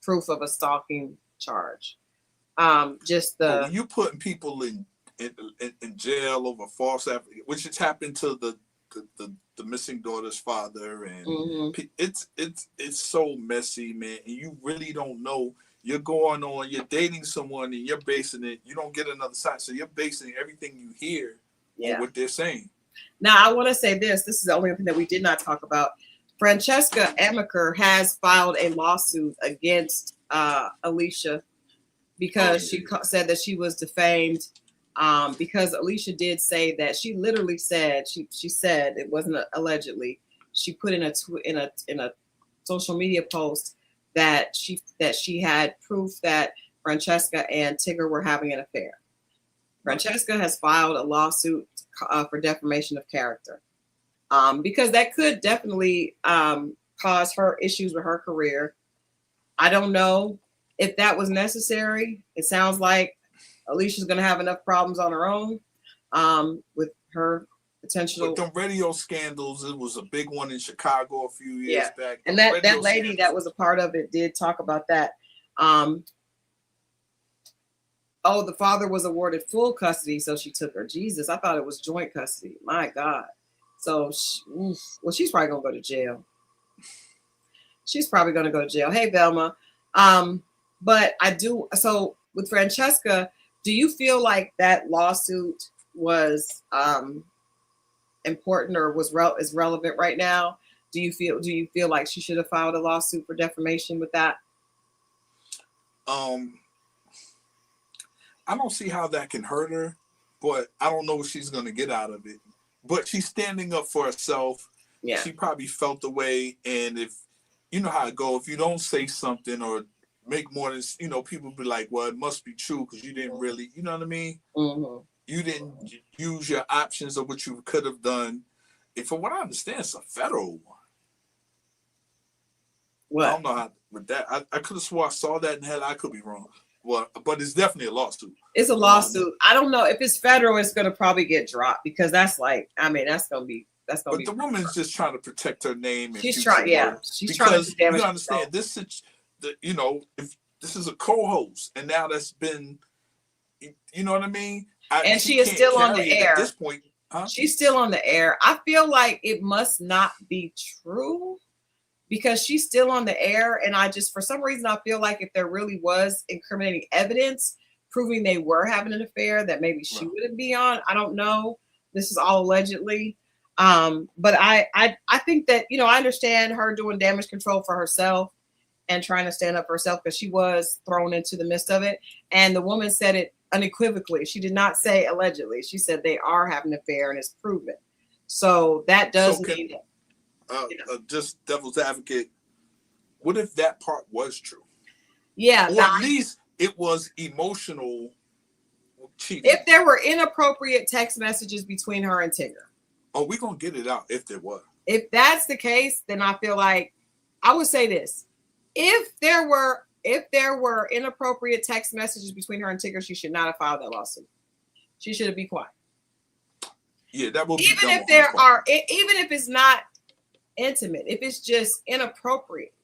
proof of a stalking charge. Just the. When you putting people in jail over false affidavit, which has happened to the missing daughter's father, and it's so messy, man. And you really don't know. You're going on. You're dating someone, and you're basing it. You don't get another side, so you're basing everything you hear on what they're saying. Now, I want to say this. This is the only thing that we did not talk about. Francesca Amaker has filed a lawsuit against Alicia because she said that she was defamed. Because Alicia did say that she literally said she said it wasn't allegedly. She put in a social media post that she had proof that Francesca and Tigger were having an affair. Francesca has filed a lawsuit for defamation of character because that could definitely cause her issues with her career. I don't know if that was necessary. It sounds like Alicia's going to have enough problems on her own with her potential. With them radio scandals, it was a big one in Chicago a few years back. And that lady that was a part of it did talk about that. The father was awarded full custody, so she took her. Jesus, I thought it was joint custody. My God. So, she's probably going to go to jail. She's probably going to go to jail. Hey, Velma. But I do. So with Francesca, do you feel like that lawsuit was important or is relevant right now? Do you feel like she should have filed a lawsuit for defamation with that? I don't see how that can hurt her, but I don't know what she's going to get out of it. But she's standing up for herself. Yeah. She probably felt the way, and if you know how it goes, if you don't say something or make more than, people be like, well, it must be true because you didn't really, you know what I mean? Mm-hmm. You didn't use your options of what you could have done. And from what I understand, it's a federal one. What? I don't know how with that. I could have swore I saw that in hell. I could be wrong. Well, but it's definitely a lawsuit. It's a lawsuit. I don't know if it's federal. It's going to probably get dropped because that's going to be. But the woman's just trying to protect her name. She's trying. Yeah, she's trying to damage. You understand this? If this is a co-host, and now that's been, you know what I mean. And she is still on the air at this point. Huh? She's still on the air. I feel like it must not be true. Because she's still on the air, and for some reason, I feel like if there really was incriminating evidence proving they were having an affair, that maybe she wouldn't be on. I don't know. This is all allegedly. But I think that, I understand her doing damage control for herself and trying to stand up for herself because she was thrown into the midst of it. And the woman said it unequivocally. She did not say allegedly. She said they are having an affair and it's proven. So that does mean that. Just devil's advocate, what if that part was true? Yeah. Or at least it was emotional cheating. If there were inappropriate text messages between her and Tigger. Oh, we're going to get it out if there was. If that's the case, then I feel like I would say this. If there were inappropriate text messages between her and Tigger, she should not have filed that lawsuit. She should have been quiet. Yeah, that would be even if there are, even if it's not intimate, if it's just inappropriate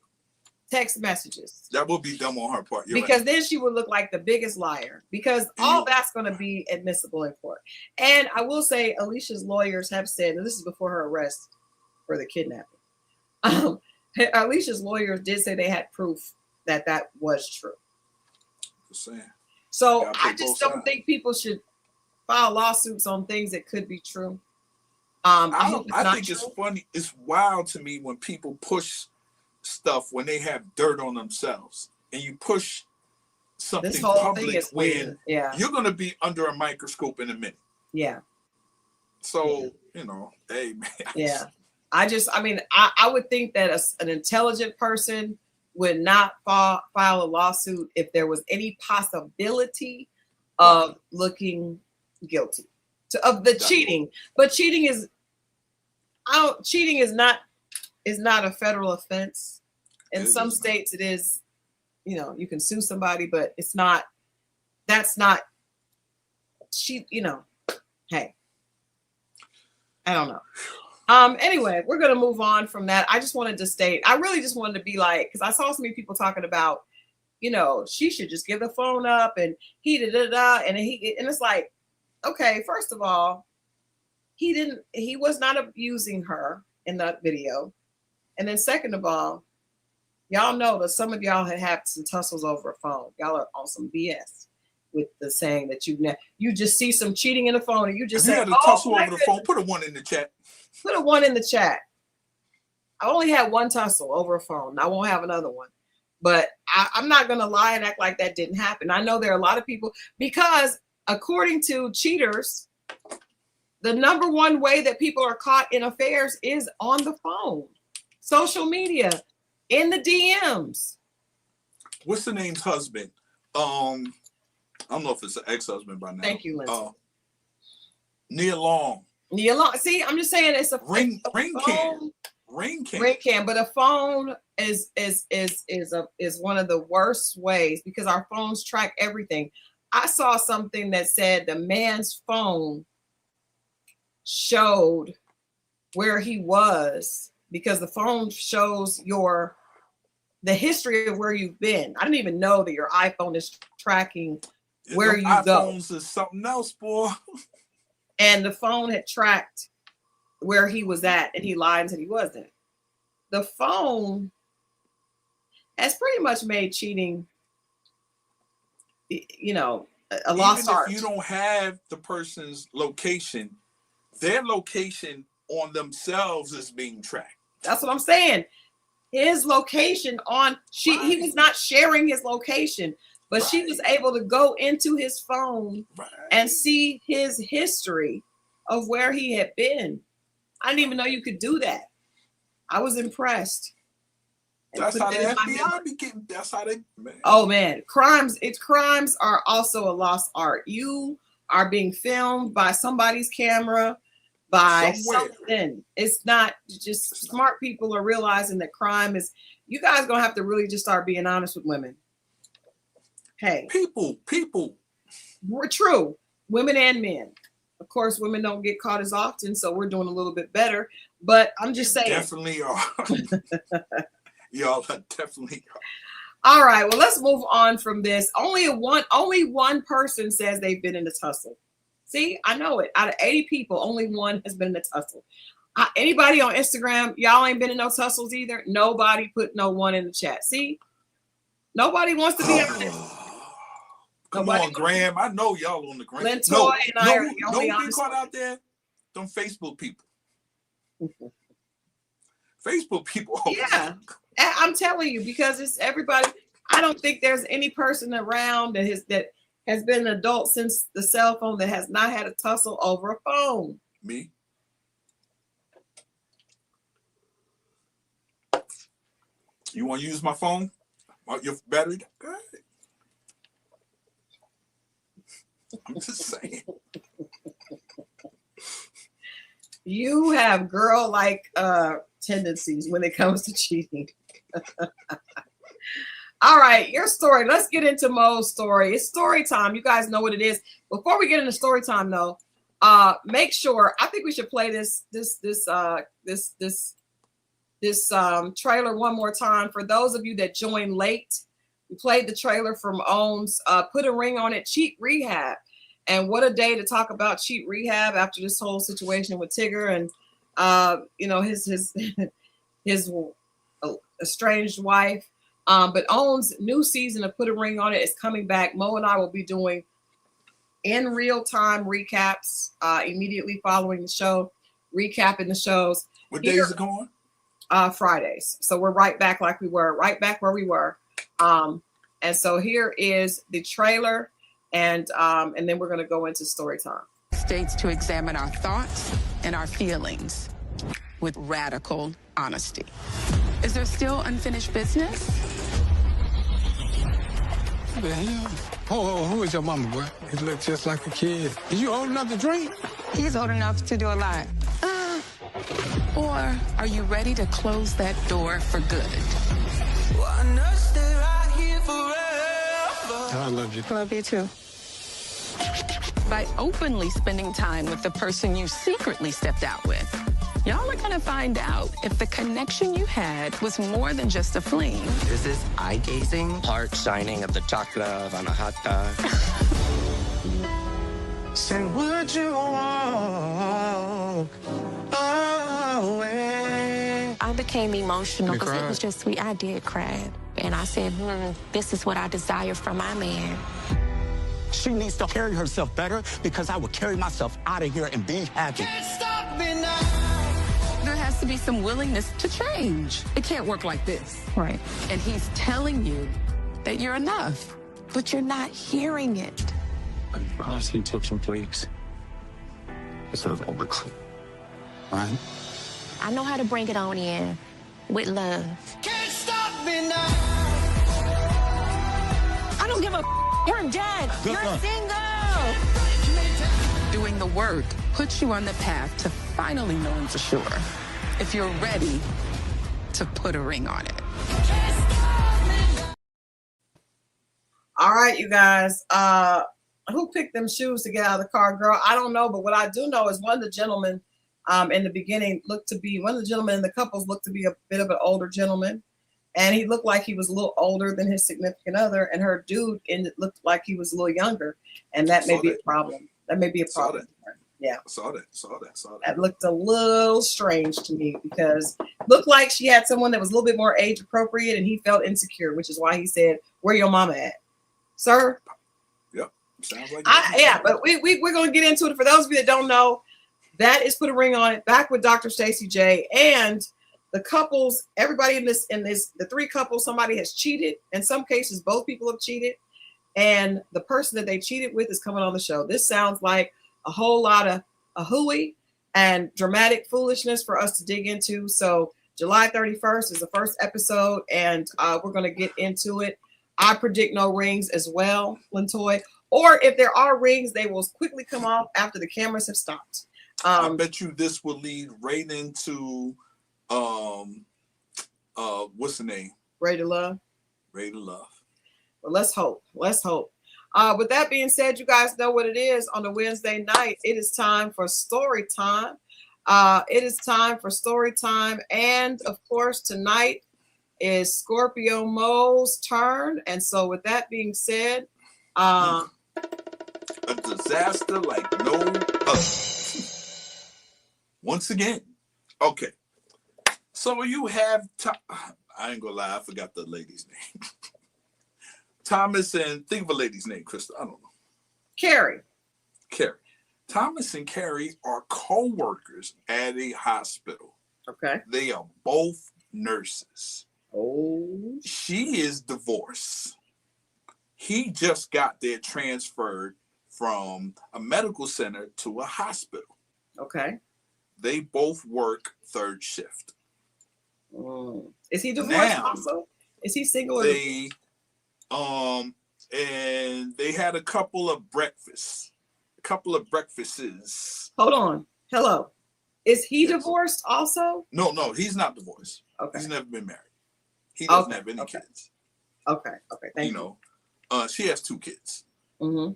text messages, that would be dumb on her part. Because then she would look like the biggest liar, because all that's going to be admissible in court. And I will say Alicia's lawyers have said, and this is before her arrest for the kidnapping, Alicia's lawyers did say they had proof that was true. Just saying. So I just don't think people should file lawsuits on things that could be true. I think it's funny. It's wild to me when people push stuff when they have dirt on themselves, and you push something public when you're going to be under a microscope in a minute. Yeah. So, hey, man. Yeah. I would think that an intelligent person would not file a lawsuit if there was any possibility of looking guilty of the cheating. But cheating is not a federal offense. In some states it is, you can sue somebody, but it's not, hey, I don't know. Anyway, we're going to move on from that. I just wanted to state, I really just wanted to be like, because I saw so many people talking about, she should just give the phone up and and it's like, okay, first of all, he was not abusing her in that video. And then second of all, y'all know that some of y'all had some tussles over a phone. Y'all are on some BS with the saying that you just see some cheating in the phone and you just say, had a tussle over the phone. Put a 1 in the chat. Put a 1 in the chat. I only had one tussle over a phone. I won't have another one. But I'm not going to lie and act like that didn't happen. I know there are a lot of people, because according to cheaters, the number one way that people are caught in affairs is on the phone, social media, in the DMs. What's the name's husband? I don't know if it's an ex-husband by now. Thank you, Lindsay. Neil Long. See, I'm just saying it's a ring cam. But a phone is one of the worst ways, because our phones track everything. I saw something that said the man's phone showed where he was, because the phone shows the history of where you've been. I didn't even know that your iPhone is tracking where you go. iPhones is something else, boy. And the phone had tracked where he was at, and he lied and said he wasn't. The phone has pretty much made cheating, a lost art. If you don't have the person's location, their location on themselves is being tracked. That's what I'm saying. His location he was not sharing his location, but she was able to go into his phone and see his history of where he had been. I didn't even know you could do that. I was impressed. That's how the FBI be getting. That's how they. Man. Oh man, crimes are also a lost art. You are being filmed by somebody's camera, by something. It's not just smart people are realizing that crime is. You guys gonna have to really just start being honest with women. Hey, people. We're true, women and men. Of course, women don't get caught as often, so we're doing a little bit better. But I'm just saying. Definitely are. Y'all definitely are. All right, well, let's move on from this. Only one person says they've been in a tussle. See, I know it. Out of 80 people, only one has been in a tussle. Anybody on Instagram, y'all ain't been in no tussles either. Nobody put no 1 in the chat. See, nobody wants to be honest. Come on, Graham. I know y'all on the Graham. Lintoy and I are the only been caught out there. Them Facebook people. Facebook people. Yeah, I'm telling you, because it's everybody. I don't think there's any person around that has been an adult since the cell phone that has not had a tussle over a phone. Me. You want to use my phone? Your battery? Go ahead. I'm just saying. You have girl-like tendencies when it comes to cheating. All right, your story. Let's get into Mo's story. It's story time. You guys know what it is. Before we get into story time, though, make sure. I think we should play this trailer one more time for those of you that joined late. We played the trailer from Own's Put a Ring on It, Cheat Rehab. And what a day to talk about cheat rehab after this whole situation with Tigger and his estranged wife. But Own's new season of Put a Ring on It is coming back. Mo and I will be doing in real time recaps immediately following the show, recapping the shows. What days is it going? Fridays. So we're right back where we were. And so here is the trailer, and then we're going to go into story time. States to examine our thoughts and our feelings with radical honesty. Is there still unfinished business? What the hell? Oh, who is your mama, boy? He look just like a kid. Is you old enough to drink? He's old enough to do a lot. Or are you ready to close that door for good? I love you. Love you too. By openly spending time with the person you secretly stepped out with, y'all are gonna find out if the connection you had was more than just a fling. Is this eye-gazing? Heart shining at the chakra on a hot dog. Say, would you walk away? I became emotional You because it cried? was just sweet. I did cry. And I said, this is what I desire from my man. She needs to carry herself better because I will carry myself out of here and be happy. There has to be some willingness to change. It can't work like this. Right. And he's telling you that you're enough, But you're not hearing it. Honestly, took some weeks. It's not over. Right. I know how to bring it on in with love. I don't give a You're dead. You're single. doing the work puts you on the path to finally knowing for sure if you're ready to put a ring on it. All right, you guys. Who picked them shoes to get out of the car, girl? I don't know, but what I do know is one of the gentlemen in the beginning one of the gentlemen in the couples looked to be a bit of an older gentleman, and he looked like he was a little older than his significant other, and her dude looked like he was a little younger, and that may be a problem. That may be a problem. Yeah. Saw that. That looked a little strange to me because looked like she had someone that was a little bit more age appropriate, and he felt insecure, which is why he said, "Where your mama at, sir?" Yep. Sounds like yeah, but we're gonna get into it. For those of you that don't know, that is Put a Ring on It, back with Dr. Stacey J. And the couples, everybody in this, the three couples, somebody has cheated. In some cases, both people have cheated. And the person that they cheated with is coming on the show. This sounds like a whole lot of a hooey and dramatic foolishness for us to dig into. So July 31st is the first episode, and we're going to get into it. I predict no rings as well, Lintoy. Or if there are rings, they will quickly come off after the cameras have stopped. I bet you this will lead right into what's the name? Ready to Love. Ready to Love. Well, let's hope. Let's hope. With that being said, you guys know what it is on a Wednesday night. It is time for story time. It is time for story time. And of course, tonight is Scorpio Moe's turn. And so with that being said, a disaster like no other. Once again. Okay. So you have, I ain't gonna lie, I forgot the lady's name. Thomas and, think of a lady's name, Christal. I don't know. Carrie. Thomas and Carrie are co-workers at a hospital. Okay. They are both nurses. Oh. She is divorced. He just got there transferred from a medical center to a hospital. Okay. They both work third shift. Is he divorced now, also? Is he single? They and they had a couple of breakfasts. Hold on. Hello. Is he divorced also? No, he's not divorced. Okay. He's never been married. He doesn't have any kids. Okay. Thank you. She has 2 kids. Mm-hmm.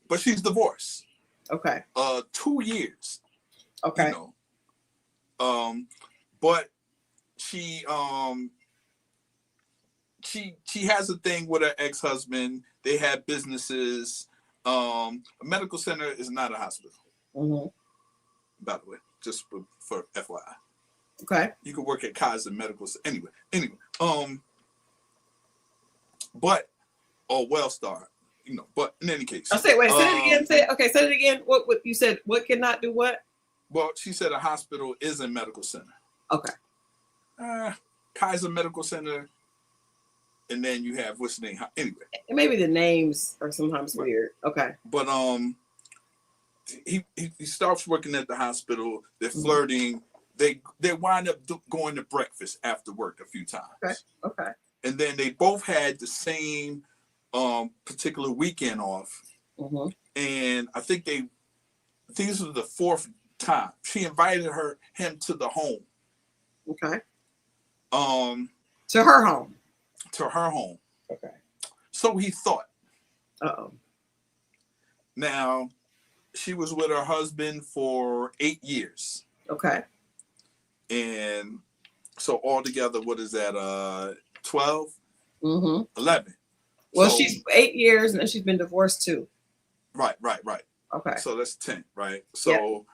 But she's divorced. Okay. 2 years. Okay. But she has a thing with her ex-husband. They have businesses. A medical center is not a hospital. Mm-hmm. By the way, just for FYI. Okay. You could work at Kaiser Medical Center. Anyway. But Wellstar, but in any case. Say it again. Say it again. What you said, what cannot do what? Well, she said a hospital is a medical center. Okay. Kaiser Medical Center, and then you have what's the name? Anyway, maybe the names are sometimes weird. Okay. But he starts working at the hospital. They're flirting. They wind up going to breakfast after work a few times. Okay. and then they both had the same particular weekend off. Mm-hmm. And I think this was the fourth time she invited him to the home. Okay. To her home. Okay. So he thought. Uh-oh. Now, she was with her husband for 8 years. Okay. And so altogether, what is that? 12? Mm-hmm. 11. Well, so, she's 8 years and then she's been divorced too. Right. Okay. So that's 10, right? So,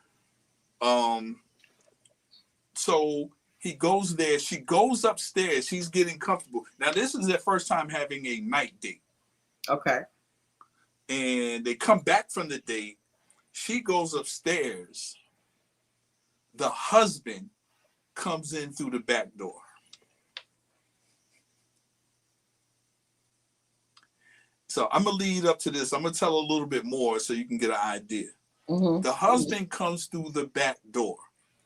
so he goes there. She goes upstairs. She's getting comfortable. Now, this is their first time having a night date. Okay. And they come back from the date. She goes upstairs. The husband comes in through the back door. So I'm going to lead up to this. I'm going to tell a little bit more so you can get an idea. Mm-hmm. The husband comes through the back door.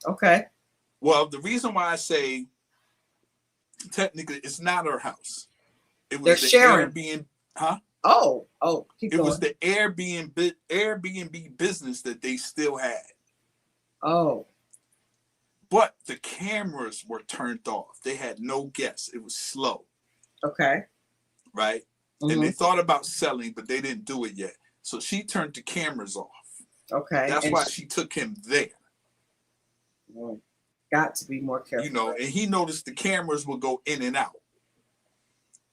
Okay. Well, the reason why I say technically it's not her house. It was They're the sharing. Airbnb, huh? Oh, it was the Airbnb business that they still had. Oh. But the cameras were turned off. They had no guests. It was slow. Okay. Right? Mm-hmm. And they thought about selling, but they didn't do it yet. So she turned the cameras off. Okay. That's why she took him there. Well, got to be more careful. You know, and he noticed the cameras would go in and out.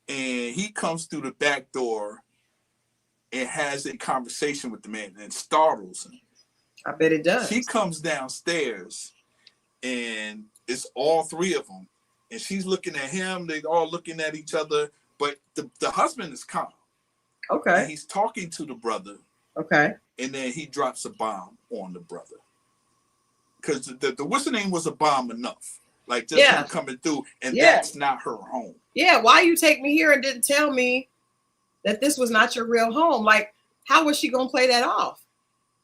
And he comes through the back door and has a conversation with the man and startles him. I bet it does. She comes downstairs and it's all three of them. And she's looking at him. They all looking at each other. But the husband is calm. Okay. And he's talking to the brother. Okay. And then he drops a bomb on the brother. Because the what's the name was a bomb enough. Like just him coming through. And that's not her home. Yeah. Why you take me here and didn't tell me that this was not your real home? Like, how was she going to play that off?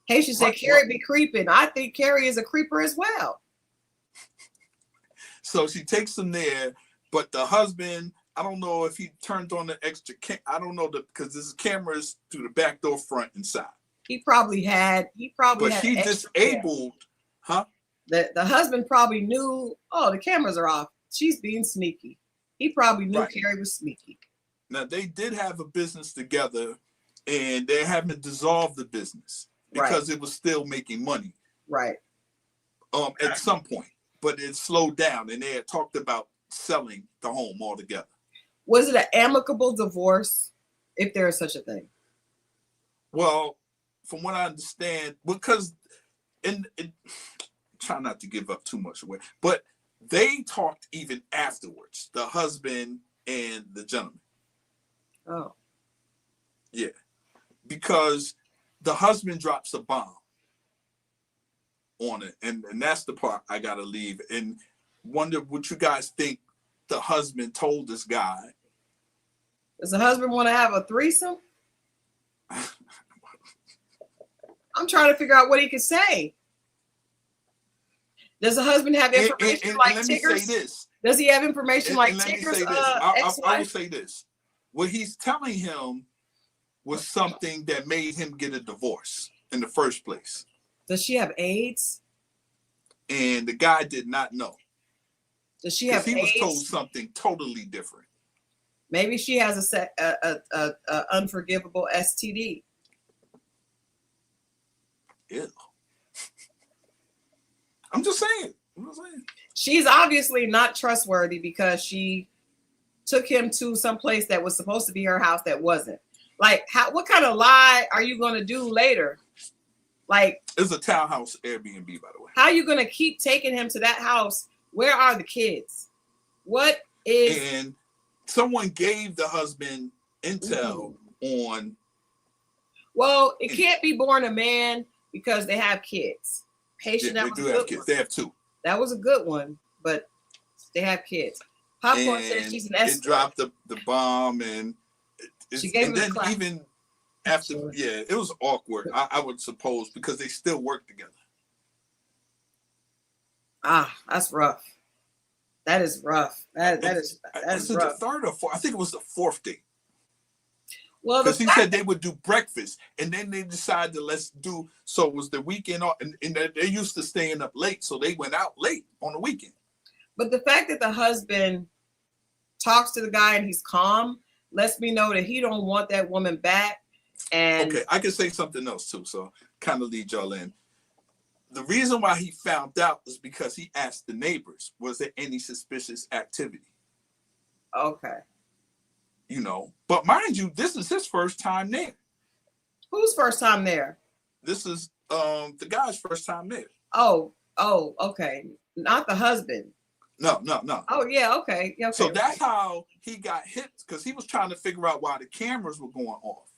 Hey, she said, Carrie be creeping. I think Carrie is a creeper as well. So she takes him there. But the husband, I don't know if he turned on the extra I don't know because this is cameras through the back door, front and side. He probably had. But she disabled, huh? The husband probably knew. Oh, the cameras are off. She's being sneaky. He probably knew Carrie was sneaky. Now they did have a business together, and they haven't dissolved the business because it was still making money. Right. At some point, but it slowed down, and they had talked about selling the home altogether. Was it an amicable divorce, if there is such a thing? Well, from what I understand, because try not to give up too much away, but they talked even afterwards, the husband and the gentleman. Oh. Yeah. Because the husband drops a bomb on it, and that's the part I gotta leave and wonder what you guys think the husband told this guy. Does the husband want to have a threesome? I'm trying to figure out what he could say. Does the husband have information like Tigger's? Does he have information like Tigger's? I will say this. What he's telling him was something that made him get a divorce in the first place. Does she have AIDS? And the guy did not know. Does she have AIDS? He was told something totally different. Maybe she has a unforgivable STD. Ew. I'm just saying. She's obviously not trustworthy because she took him to some place that was supposed to be her house that wasn't. Like, what kind of lie are you going to do later? Like, it's a townhouse Airbnb, by the way. How are you going to keep taking him to that house? Where are the kids? What is... And someone gave the husband intel on... Well, it can't be born a man because they have kids. Patient, they do have kids. They have two. That was a good one, but they have kids. Popcorn said she's an escort. It dropped the bomb, and she gave and him then a clap. even after, it was awkward. I would suppose because they still work together. Ah, that's rough. That is rough. That is was it rough. the third or fourth? I think it was the fourth day. Well, because he said they would do breakfast, and then they decided to let's do. So it was the weekend off, and they used to staying up late, so they went out late on the weekend. But the fact that the husband talks to the guy and he's calm lets me know that he don't want that woman back. And okay, I can say something else too, so kind of lead y'all in. The reason why he found out is because he asked the neighbors, was there any suspicious activity? Okay. You know, but mind you, this is his first time there. Whose first time there? This is the guy's first time there. Oh, okay. Not the husband. No. Oh, yeah, okay. So that's how he got hit, because he was trying to figure out why the cameras were going off.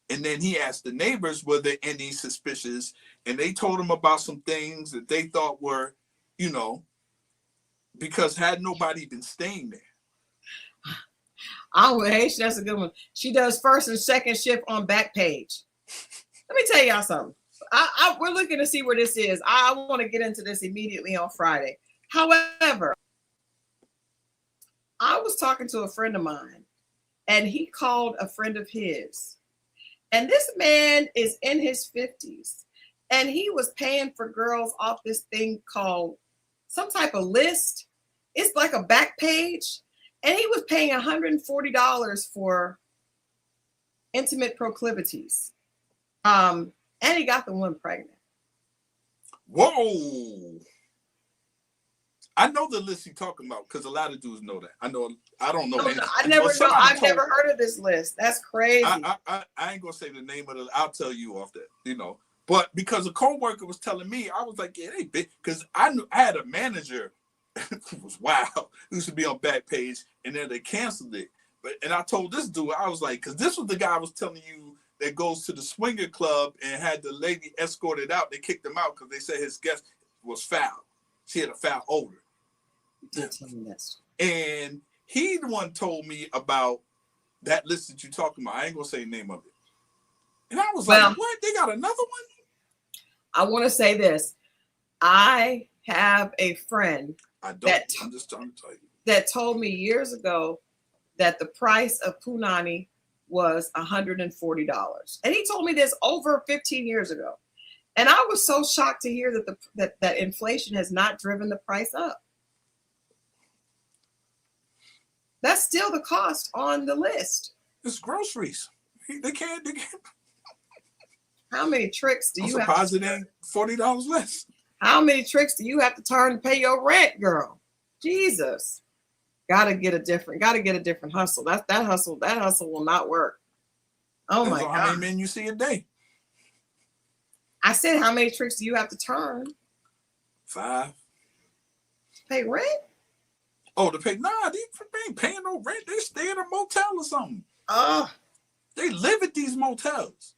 And then he asked the neighbors, were there any suspicious? And they told him about some things that they thought were, you know, because had nobody been staying there. Oh, hey, that's a good one. She does first and second shift on Backpage. Let me tell y'all something. We're looking to see where this is. I want to get into this immediately on Friday. However, I was talking to a friend of mine, and he called a friend of his. And this man is in his 50s, and he was paying for girls off this thing called some type of list. It's like a Backpage, and he was paying $140 for intimate proclivities. And he got the one pregnant. Whoa. I know the list you're talking about because a lot of dudes know that. I don't know. I've never heard of this list. That's crazy. I ain't gonna say the name of it. I'll tell you off that, you know. But because a coworker was telling me, I was like, yeah, they big. Because I had a manager who was wild, who used to be on Backpage, and then they canceled it. And I told this dude, I was like, because this was the guy I was telling you that goes to the swinger club and had the lady escorted out. They kicked him out because they said his guest was foul. She had a foul odor. And he the one told me about that list that you're talking about. I ain't gonna say the name of it. And I was like, what? They got another one? I want to say this. I have a friend I'm just trying to tell you. That told me years ago that the price of punani was $140. And he told me this over 15 years ago. And I was so shocked to hear that inflation has not driven the price up. That's still the cost on the list. It's groceries. They can't. How many tricks do you have? I'm surprised it ain't $40 less. How many tricks do you have to turn to pay your rent, girl? Jesus. Gotta get a different hustle. That hustle will not work. Oh my God. How many men you see a day? I said, how many tricks do you have to turn? 5. Pay rent? Oh, to pay? Nah, they ain't paying no rent. They stay in a motel or something. They live at these motels.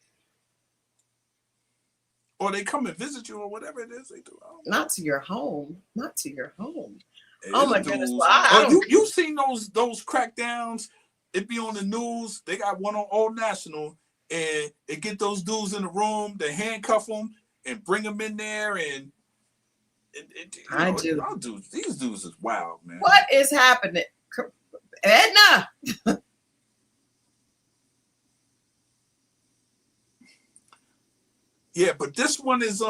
Or they come and visit you or whatever it is they do. Not to your home. Hey, oh my goodness. Well, you seen those crackdowns? It be on the news. They got one on Old National, and they get those dudes in the room, they handcuff them and bring them in there, and these dudes is wild, man. What is happening? Edna. Yeah, but this one is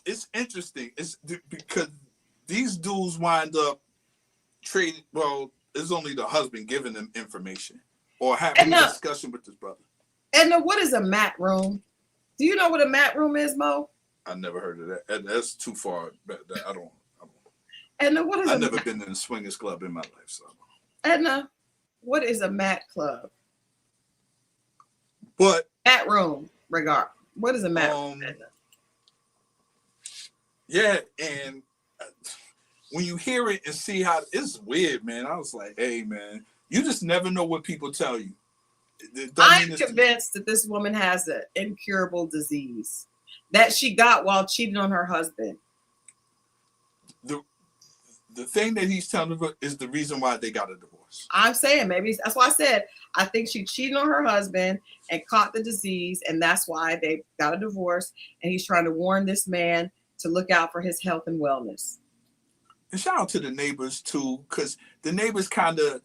it's interesting. It's because these dudes wind up trading. Well, it's only the husband giving them information or having a discussion with his brother. Edna, what is a mat room? Do you know what a mat room is, Mo? I never heard of that. That's too far. I don't. Edna, what is? I've never been in a swingers club in my life. So. Edna, what is a mat club? But mat room, regard. What is a mat room? Edna? Yeah, and when you hear it and see how it's weird, man. I was like, hey, man, you just never know what people tell you. I'm convinced that this woman has an incurable disease that she got while cheating on her husband. The thing that he's telling her is the reason why they got a divorce. I'm saying maybe that's why I said I think she cheated on her husband and caught the disease, and that's why they got a divorce. And he's trying to warn this man to look out for his health and wellness. And shout out to the neighbors too, because the neighbors kind of.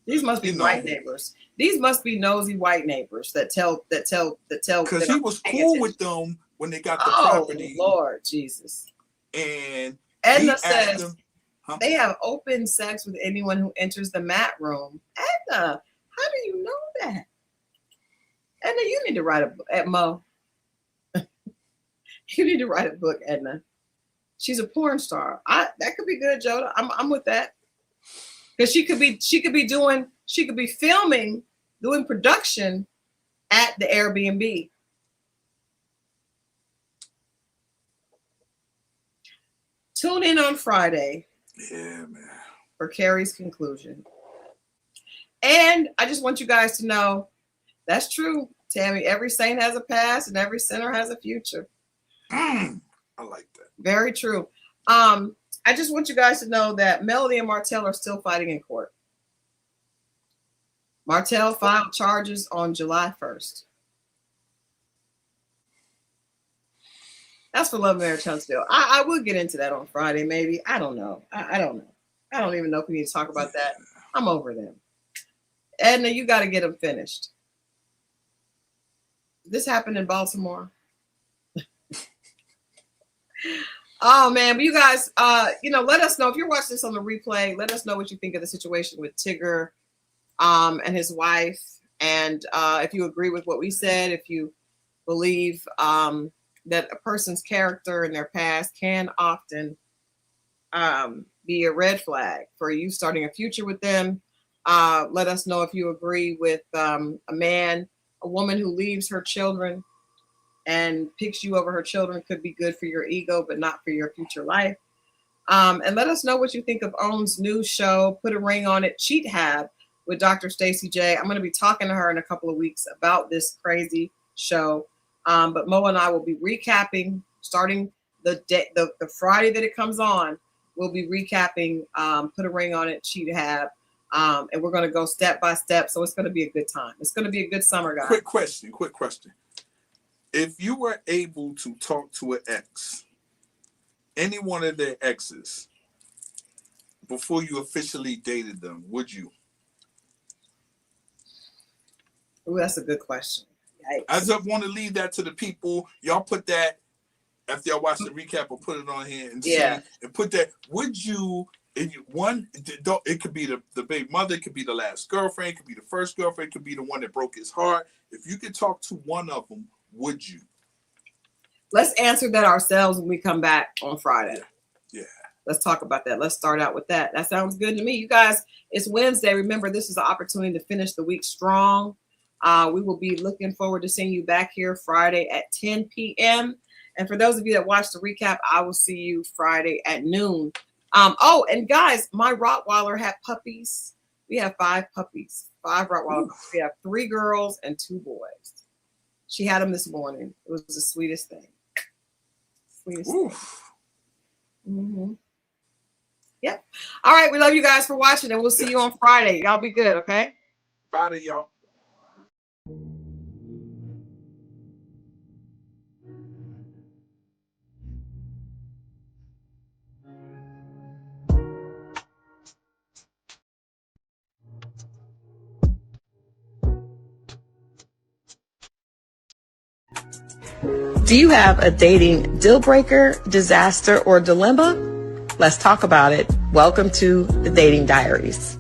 These must be white neighbors. These must be nosy white neighbors that tell. Because he was cool with them when they got the property. Lord Jesus. And Edna says them, they have open sex with anyone who enters the mat room. Edna, how do you know that? Edna, you need to write a book. Mo. You need to write a book, Edna. She's a porn star. That could be good, Joda. I'm with that. Because she could be filming, doing production at the Airbnb. Tune in on Friday. Yeah, man. For Carrie's conclusion. And I just want you guys to know that's true, Tammy. Every saint has a past and every sinner has a future. I like that. Very true. I just want you guys to know that Melody and Martell are still fighting in court. Martell filed charges on July 1st. That's for Love, Marriage, Huntsville. I will get into that on Friday, maybe. I don't know. I don't know. I don't even know if we need to talk about that. I'm over them. Edna, you got to get them finished. This happened in Baltimore. Oh man, but you guys, let us know if you're watching this on the replay. Let us know what you think of the situation with Tigger, and his wife, and if you agree with what we said, if you believe that a person's character and their past can often be a red flag for you starting a future with them. Let us know if you agree with a woman who leaves her children and picks you over her children could be good for your ego, but not for your future life. And let us know what you think of Own's new show, Put a Ring on It, Cheat Hab, with Dr. Stacey J. I'm going to be talking to her in a couple of weeks about this crazy show. But Mo and I will be recapping, starting the Friday that it comes on. We'll be recapping Put a Ring on It, Cheat Hab. And we're going to go step by step. So it's going to be a good time. It's going to be a good summer, guys. Quick question. If you were able to talk to an ex, any one of their exes, before you officially dated them, would you? Ooh, that's a good question. Yikes. I just want to leave that to the people. Y'all put that, after y'all watch the recap, or put it on here and see, and put that. Would you, it could be the baby mother, it could be the last girlfriend, it could be the first girlfriend, it could be the one that broke his heart. If you could talk to one of them, would you? Let's answer that ourselves when we come back on Friday. Yeah. Let's talk about that. Let's start out with that. That sounds good to me. You guys, it's Wednesday. Remember, this is an opportunity to finish the week strong. We will be looking forward to seeing you back here Friday at 10 p.m. And for those of you that watch the recap, I will see you Friday at noon. And guys, my Rottweiler had puppies. We have 5 puppies, 5 Rottweiler puppies. We have 3 girls and 2 boys. She had them this morning. It was the sweetest thing. Sweetest thing. Mm-hmm. Yep. All right. We love you guys for watching, and we'll see you on Friday. Y'all be good, okay? Friday, y'all. Do you have a dating deal breaker, disaster, or dilemma? Let's talk about it. Welcome to the Dating Diaries.